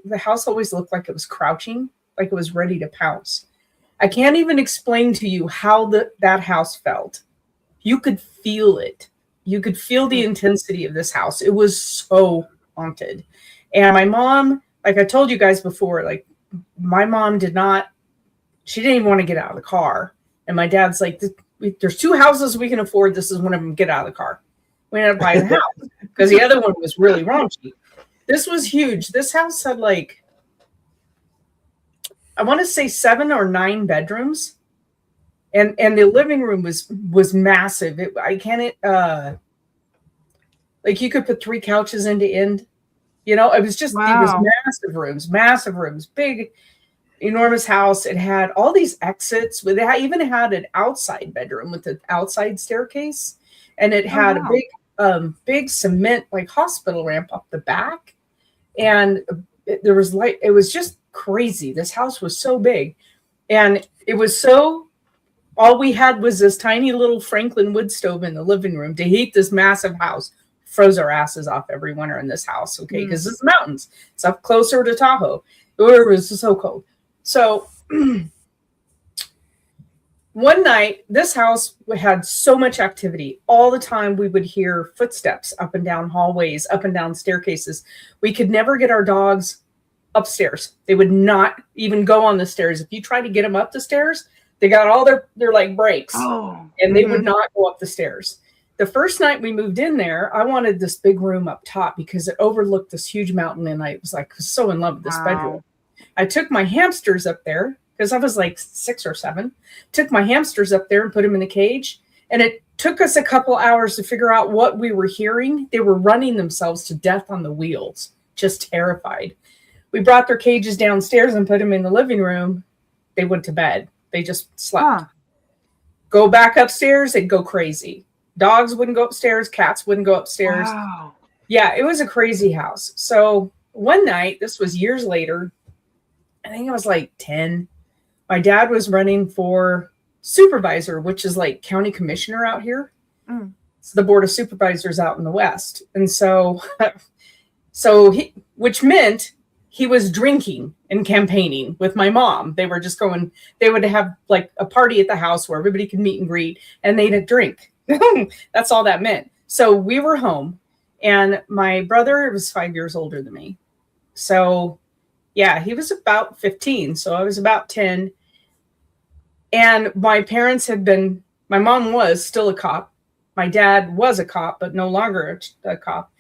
[SPEAKER 3] looked like it was crouching, like it was ready to pounce. I can't even explain to you how that house felt. You could feel it. You could feel the intensity of this house. It was so haunted. And my mom, like I told you guys before, like my mom she didn't even want to get out of the car. And my dad's like, there's 2 houses we can afford. This is one of them. Get out of the car. We ended up buying the house because the other one was really raunchy. This was huge. This house had I want to say 7 or 9 bedrooms, and the living room was massive. You could put 3 couches end to end. It was just these
[SPEAKER 1] Wow.
[SPEAKER 3] massive rooms, big. enormous house. It had all these exits. It even had an outside bedroom with an outside staircase, and it had
[SPEAKER 1] wow.
[SPEAKER 3] a big cement like hospital ramp up the back, and there was like, it was just crazy. This house was so big, and it was so, all we had was this tiny little Franklin wood stove in the living room to heat this massive house. Froze our asses off every winter in this house, okay, because it's mountains. It's up closer to Tahoe. It was so cold. So one night, this house had so much activity. All the time we would hear footsteps up and down hallways, up and down staircases. We could never get our dogs upstairs. They would not even go on the stairs. If you try to get them up the stairs, they got all their like brakes, and they would not go up the stairs. The first night we moved in there, I wanted this big room up top because it overlooked this huge mountain, and I was like so in love with this bedroom. I took my hamsters up there because I was like 6 or 7. Took my hamsters up there and put them in the cage, and it took us a couple hours to figure out what we were hearing. They were running themselves to death on the wheels, just terrified. We brought their cages downstairs and put them in the living room. They went to bed. They just slept. Go back upstairs, they'd go crazy. Dogs wouldn't go upstairs. Cats wouldn't go upstairs.
[SPEAKER 1] Wow.
[SPEAKER 3] Yeah, it was a crazy house. So one night, this was years later, I think I was like 10. My dad was running for supervisor, which is like county commissioner out here. It's the board of supervisors out in the West. And so, which meant he was drinking and campaigning with my mom. They were just going, they would have like a party at the house where everybody could meet and greet, and they'd drink. That's all that meant. So we were home, and my brother was 5 years older than me. So yeah, he was about 15. So I was about 10. And my parents had been, my mom was still a cop. My dad was a cop, but no longer a cop.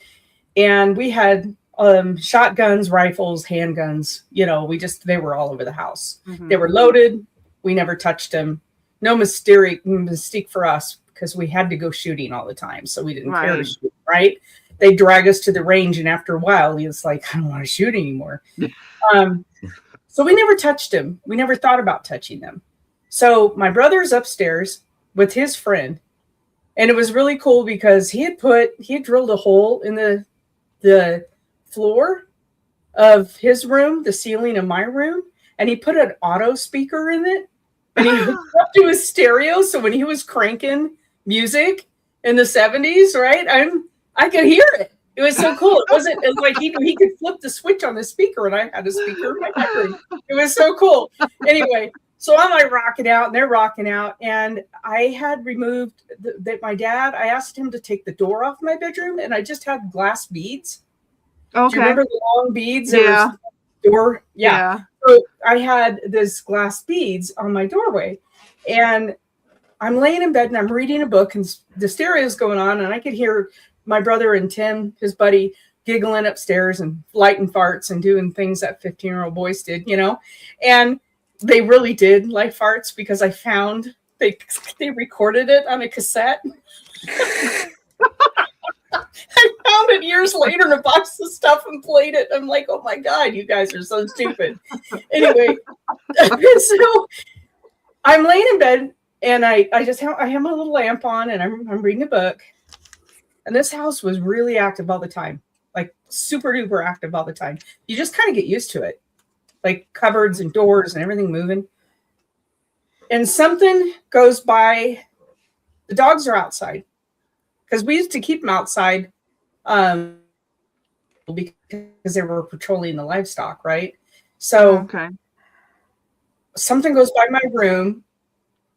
[SPEAKER 3] And we had shotguns, rifles, handguns, they were all over the house. They were loaded. We never touched them. No mystique for us because we had to go shooting all the time. So we didn't care to shoot, right? They drag us to the range. And after a while, it's like, I don't want to shoot anymore. So we never touched them. We never thought about touching them. So my brother's upstairs with his friend. And it was really cool because he had drilled a hole in the floor of his room, the ceiling of my room, and he put an auto speaker in it, and he hooked up to his stereo. So when he was cranking music in the 70s, right, I could hear it. It was so cool. It was like he could flip the switch on the speaker, and I had a speaker in my bedroom. It was so cool. Anyway, so I'm like rocking out, and they're rocking out, and I had removed my dad. I asked him to take the door off my bedroom, and I just had glass beads. Okay. Do you remember the long beads?
[SPEAKER 1] Yeah.
[SPEAKER 3] Door. Yeah. So I had this glass beads on my doorway, and I'm laying in bed and I'm reading a book, and the stereo's going on, and I could hear my brother and Tim, his buddy, giggling upstairs and lighting farts and doing things that 15-year-old boys did, and they really did light farts because I found they recorded it on a cassette. I found it years later in a box of stuff and played it. I'm like, oh my God, you guys are so stupid. Anyway, so I'm laying in bed, and I have my little lamp on, and I'm reading a book. And this house was really active all the time, like super duper active all the time. You just kind of get used to it, like cupboards and doors and everything moving. And something goes by. The dogs are outside because we used to keep them outside because they were patrolling the livestock, right? So something goes by my room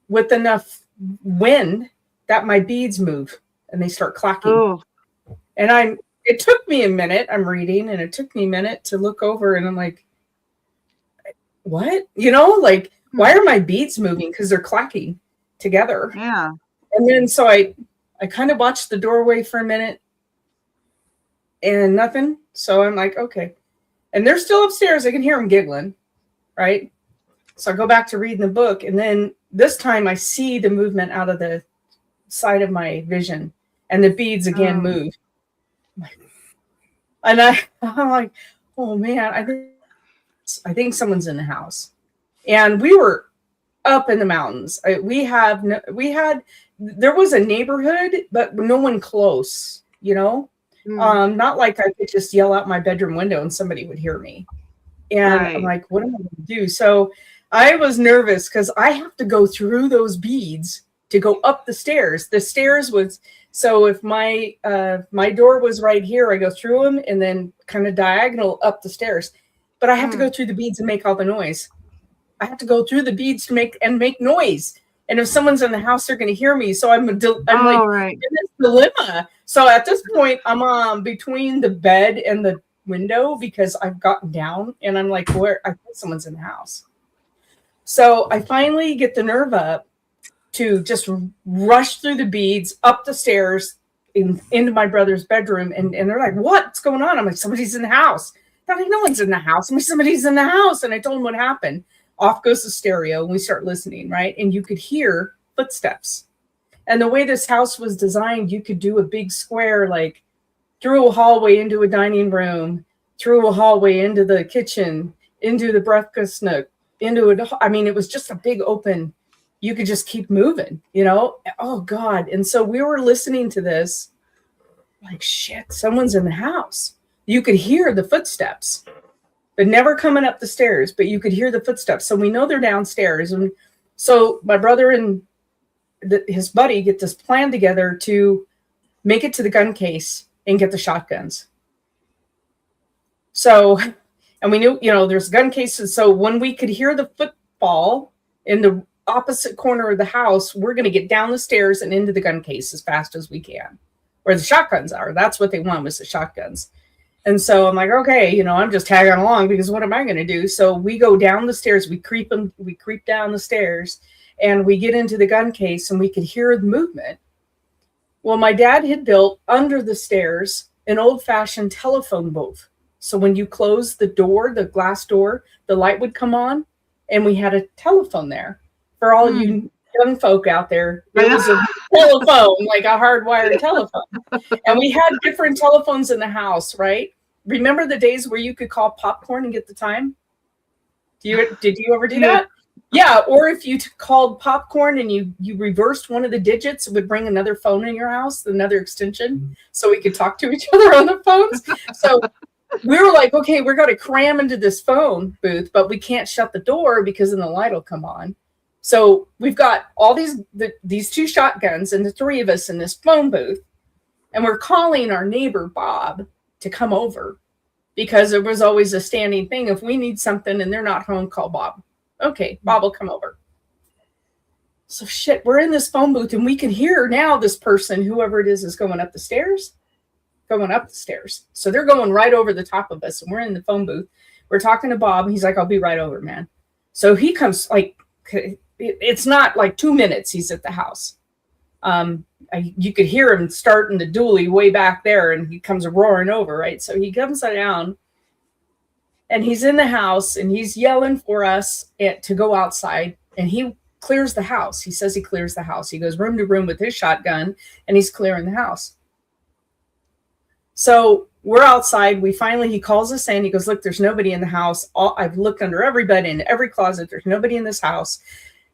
[SPEAKER 3] with enough wind that my beads move. And they start clacking. And it took me a minute. I'm reading, and it took me a minute to look over, and I'm like, what? Why are my beads moving? Because they're clacking together.
[SPEAKER 1] Yeah.
[SPEAKER 3] And then so I kind of watched the doorway for a minute, and nothing. So I'm like, okay. And they're still upstairs. I can hear them giggling, right? So I go back to reading the book, and then this time I see the movement out of the side of my vision. And the beads again move. And I'm like, oh man, I think someone's in the house. And we were up in the mountains. There was a neighborhood, but no one close, you know? Not like I could just yell out my bedroom window and somebody would hear me. And I'm like, what am I going to do? So I was nervous because I have to go through those beads to go up the stairs. The stairs was, so if my door was right here, I go through them and then kind of diagonal up the stairs. But I have to go through the beads and make all the noise. I have to go through the beads to make noise. And if someone's in the house, they're going to hear me. So I'm in this dilemma. So at this point, I'm between the bed and the window because I've gotten down and I'm like, where? I think someone's in the house. So I finally get the nerve up to just rush through the beads, up the stairs, into my brother's bedroom. And they're like, what's going on? I'm like, somebody's in the house. They're like, no one's in the house. I'm like, somebody's in the house. And I told them what happened. Off goes the stereo and we start listening, right? And you could hear footsteps. And the way this house was designed, you could do a big square, like through a hallway into a dining room, through a hallway into the kitchen, into the breakfast nook, it was just a big open, you could just keep moving, you know? Oh God. And so we were listening to this like, shit, someone's in the house. You could hear the footsteps, but never coming up the stairs, but you could hear the footsteps. So we know they're downstairs. And so my brother and his buddy get this plan together to make it to the gun case and get the shotguns. So, and we knew, there's gun cases. So when we could hear the footfall in the opposite corner of the house, we're going to get down the stairs and into the gun case as fast as we can, where the shotguns are. That's what they want, was the shotguns. And so I'm like, okay, I'm just tagging along because what am I going to do? So we go down the stairs, we creep down the stairs and we get into the gun case and we could hear the movement. Well, my dad had built under the stairs an old-fashioned telephone booth. So when you close the door, the glass door, the light would come on and we had a telephone there. For all you young folk out there, it was a telephone, like a hardwired telephone. And we had different telephones in the house, right? Remember the days where you could call popcorn and get the time? Did you ever do that? Yeah, or if you called popcorn and you reversed one of the digits, it would bring another phone in your house, another extension, so we could talk to each other on the phones. So we were like, okay, we're going to cram into this phone booth, but we can't shut the door because then the light will come on. So we've got all these two shotguns and the three of us in this phone booth, and we're calling our neighbor Bob to come over because it was always a standing thing. If we need something and they're not home, call Bob. Okay, Bob will come over. So shit, we're in this phone booth and we can hear now this person, whoever it is going up the stairs. So they're going right over the top of us and we're in the phone booth. We're talking to Bob and he's like, I'll be right over, man. So he comes, like, it's not like 2 minutes he's at the house. You could hear him starting the dually way back there and he comes roaring over, right? So he comes down and he's in the house and he's yelling for us to go outside and he clears the house. He says he clears the house. He goes room to room with his shotgun and he's clearing the house. So we're outside. He calls us in. He goes, look, there's nobody in the house. I've looked under every bed in every closet. There's nobody in this house.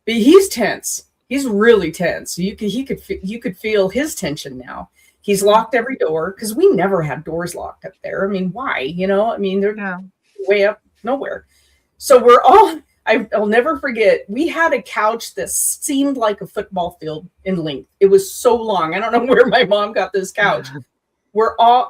[SPEAKER 3] But he's tense. He's really tense. You could feel his tension now. He's locked every door because we never had doors locked up there. I mean, why? They're way up nowhere. So I'll never forget, we had a couch that seemed like a football field in length. It was so long. I don't know where my mom got this couch.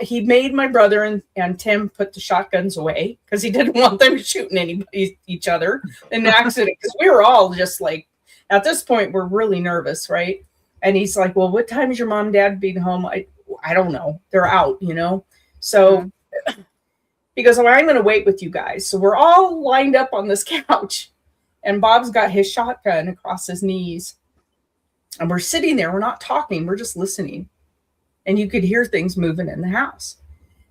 [SPEAKER 3] He made my brother and Tim put the shotguns away because he didn't want them shooting each other in an accident. Because we were all just like, at this point, we're really nervous, right? And he's like, well, what time is your mom and dad being home? I don't know. They're out, So he goes, well, I'm going to wait with you guys. So we're all lined up on this couch. And Bob's got his shotgun across his knees. And we're sitting there. We're not talking. We're just listening. And you could hear things moving in the house.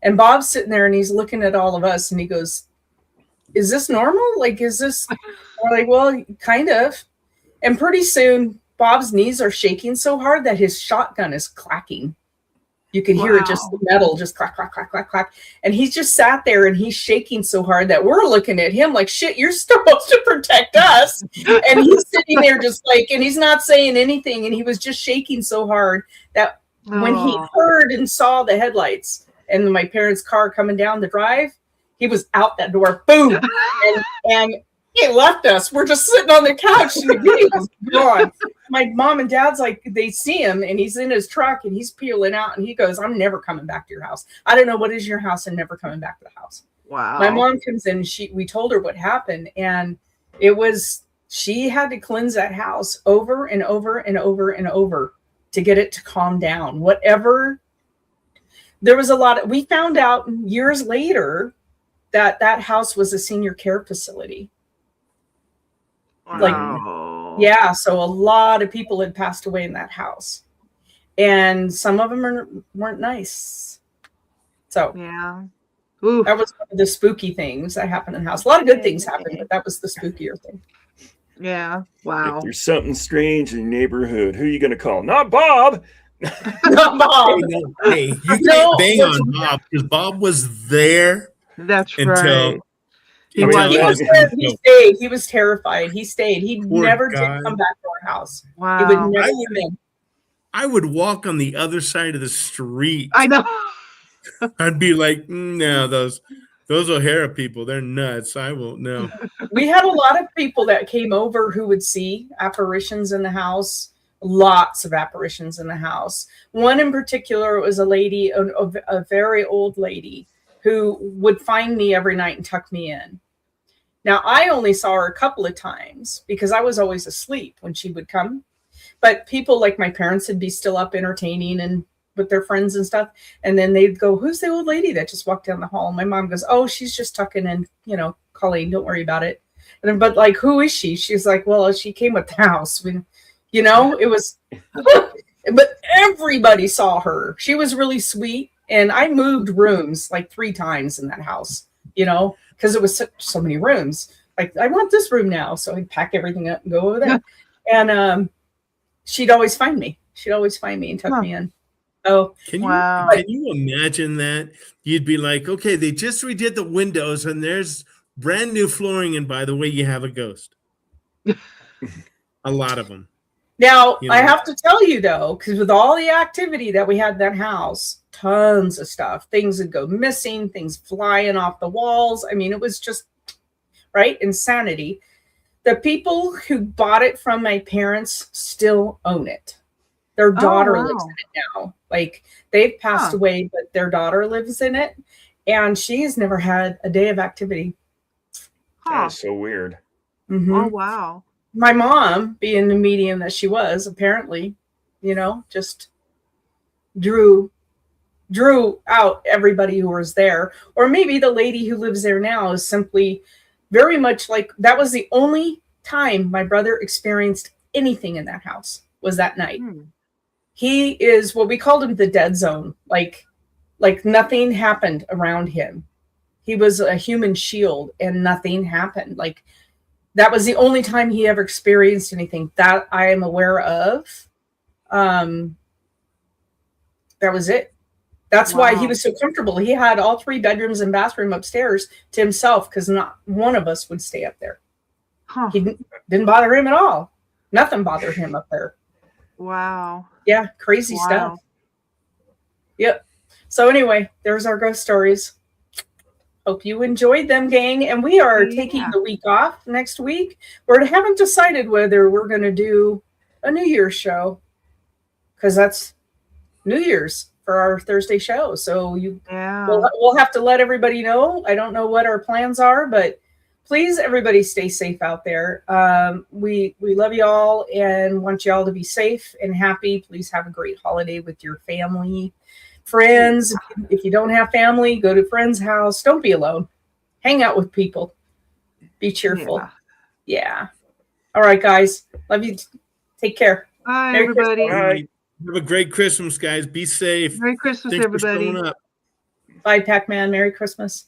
[SPEAKER 3] And Bob's sitting there and he's looking at all of us and he goes, is this normal? Like, is this? We're like, well, kind of. And pretty soon, Bob's knees are shaking so hard that his shotgun is clacking. You could hear it, just
[SPEAKER 1] Wow.
[SPEAKER 3] the metal, just clack, clack, clack, clack, clack. And he's just sat there and he's shaking so hard that we're looking at him like, shit, you're supposed to protect us. And he's sitting there just like, and he's not saying anything. And he was just shaking so hard that when he
[SPEAKER 1] Oh.
[SPEAKER 3] heard and saw the headlights and my parents' car coming down the drive, he was out that door, boom. And he left us. We're just sitting on the couch and he was gone. My mom and dad's like, they see him and he's in his truck and he's peeling out and he goes, I'm never coming back to your house. I don't know what is your house, and never coming back to the house.
[SPEAKER 1] Wow.
[SPEAKER 3] My mom comes in and we told her what happened, and it was, she had to cleanse that house over and over and over and over to get it to calm down. Whatever. There was a lot of, we found out years later that that house was a senior care facility. Like,
[SPEAKER 1] Wow.
[SPEAKER 3] yeah, so a lot of people had passed away in that house, and some of them weren't nice. So
[SPEAKER 1] Yeah. Ooh.
[SPEAKER 3] that was one of the spooky things that happened in the house. A lot of good things happened, but that was the spookier thing.
[SPEAKER 1] Yeah. Wow.
[SPEAKER 5] If there's something strange in your neighborhood, who are you going to call? Not Bob.
[SPEAKER 3] Not Bob.
[SPEAKER 4] Hey, you can't
[SPEAKER 3] No,
[SPEAKER 4] bang on Bob because Bob was there
[SPEAKER 1] That's
[SPEAKER 4] until
[SPEAKER 1] right.
[SPEAKER 3] He
[SPEAKER 1] was-
[SPEAKER 3] he stayed. He was terrified. He stayed. He
[SPEAKER 4] Poor
[SPEAKER 3] never
[SPEAKER 4] guy.
[SPEAKER 3] did come back to our house.
[SPEAKER 1] Wow.
[SPEAKER 3] He would never
[SPEAKER 4] I
[SPEAKER 3] come
[SPEAKER 4] would-
[SPEAKER 3] in.
[SPEAKER 4] I would walk on the other side of the street.
[SPEAKER 1] I know.
[SPEAKER 4] I'd be like, no, those O'Hara people, they're nuts. I won't know.
[SPEAKER 3] We had a lot of people that came over who would see apparitions in the house. Lots of apparitions in the house. One in particular was a lady, a very old lady, who would find me every night and tuck me in. Now, I only saw her a couple of times because I was always asleep when she would come. But people like my parents would be still up entertaining and with their friends and stuff. And then they'd go, who's the old lady that just walked down the hall? And my mom goes, oh, she's just tucking in, Colleen, don't worry about it. And, but like, who is she? She's like, well, she came with the house. It was, but everybody saw her. She was really sweet. And I moved rooms like 3 times in that house, because it was so many rooms. Like, I want this room now. So I'd pack everything up and go over there. And she'd always find me. She'd always find me and tuck me in. Oh,
[SPEAKER 1] Wow.
[SPEAKER 4] Can you imagine that? You'd be like, okay, they just redid the windows and there's brand new flooring. And by the way, you have a ghost. A lot of them.
[SPEAKER 3] now I have to tell you though, because with all the activity that we had in that house, tons of stuff, things would go missing, things flying off the walls. I mean, it was just insanity. The people who bought it from my parents still own it. Their daughter lives in it now. Like, they've passed away, but their daughter lives in it, and she's never had a day of activity.
[SPEAKER 1] Huh.
[SPEAKER 5] That's so weird.
[SPEAKER 3] Mm-hmm.
[SPEAKER 1] Oh, wow.
[SPEAKER 3] My mom, being the medium that she was, apparently, just drew out everybody who was there. Or maybe the lady who lives there now is simply very much like, that was the only time my brother experienced anything in that house, was that night. He is what we called him, the dead zone. Like nothing happened around him. He was a human shield and nothing happened. Like, that was the only time he ever experienced anything that I am aware of. That was it. That's why he was so comfortable. He had all 3 bedrooms and bathroom upstairs to himself because not one of us would stay up there.
[SPEAKER 1] Huh.
[SPEAKER 3] He didn't bother him at all. Nothing bothered him up there.
[SPEAKER 1] Wow.
[SPEAKER 3] Yeah, crazy
[SPEAKER 1] Wow.
[SPEAKER 3] stuff. Yep. So anyway, there's our ghost stories. Hope you enjoyed them, gang. And we are taking the week off next week. We haven't decided whether we're going to do a New Year's show, because that's New Year's for our Thursday show. So we'll have to let everybody know. I don't know what our plans are, but please, everybody, stay safe out there. We love you all and want you all to be safe and happy. Please have a great holiday with your family, friends. If you don't have family, go to a friend's house. Don't be alone. Hang out with people. Be cheerful. Yeah. All right, guys. Love you. Take care.
[SPEAKER 1] Bye,
[SPEAKER 3] Merry
[SPEAKER 1] everybody.
[SPEAKER 5] Bye.
[SPEAKER 4] Have a great Christmas, guys. Be safe.
[SPEAKER 1] Merry Christmas,
[SPEAKER 4] Thanks
[SPEAKER 1] everybody.
[SPEAKER 4] for showing up.
[SPEAKER 3] Bye, Pac-Man. Merry Christmas.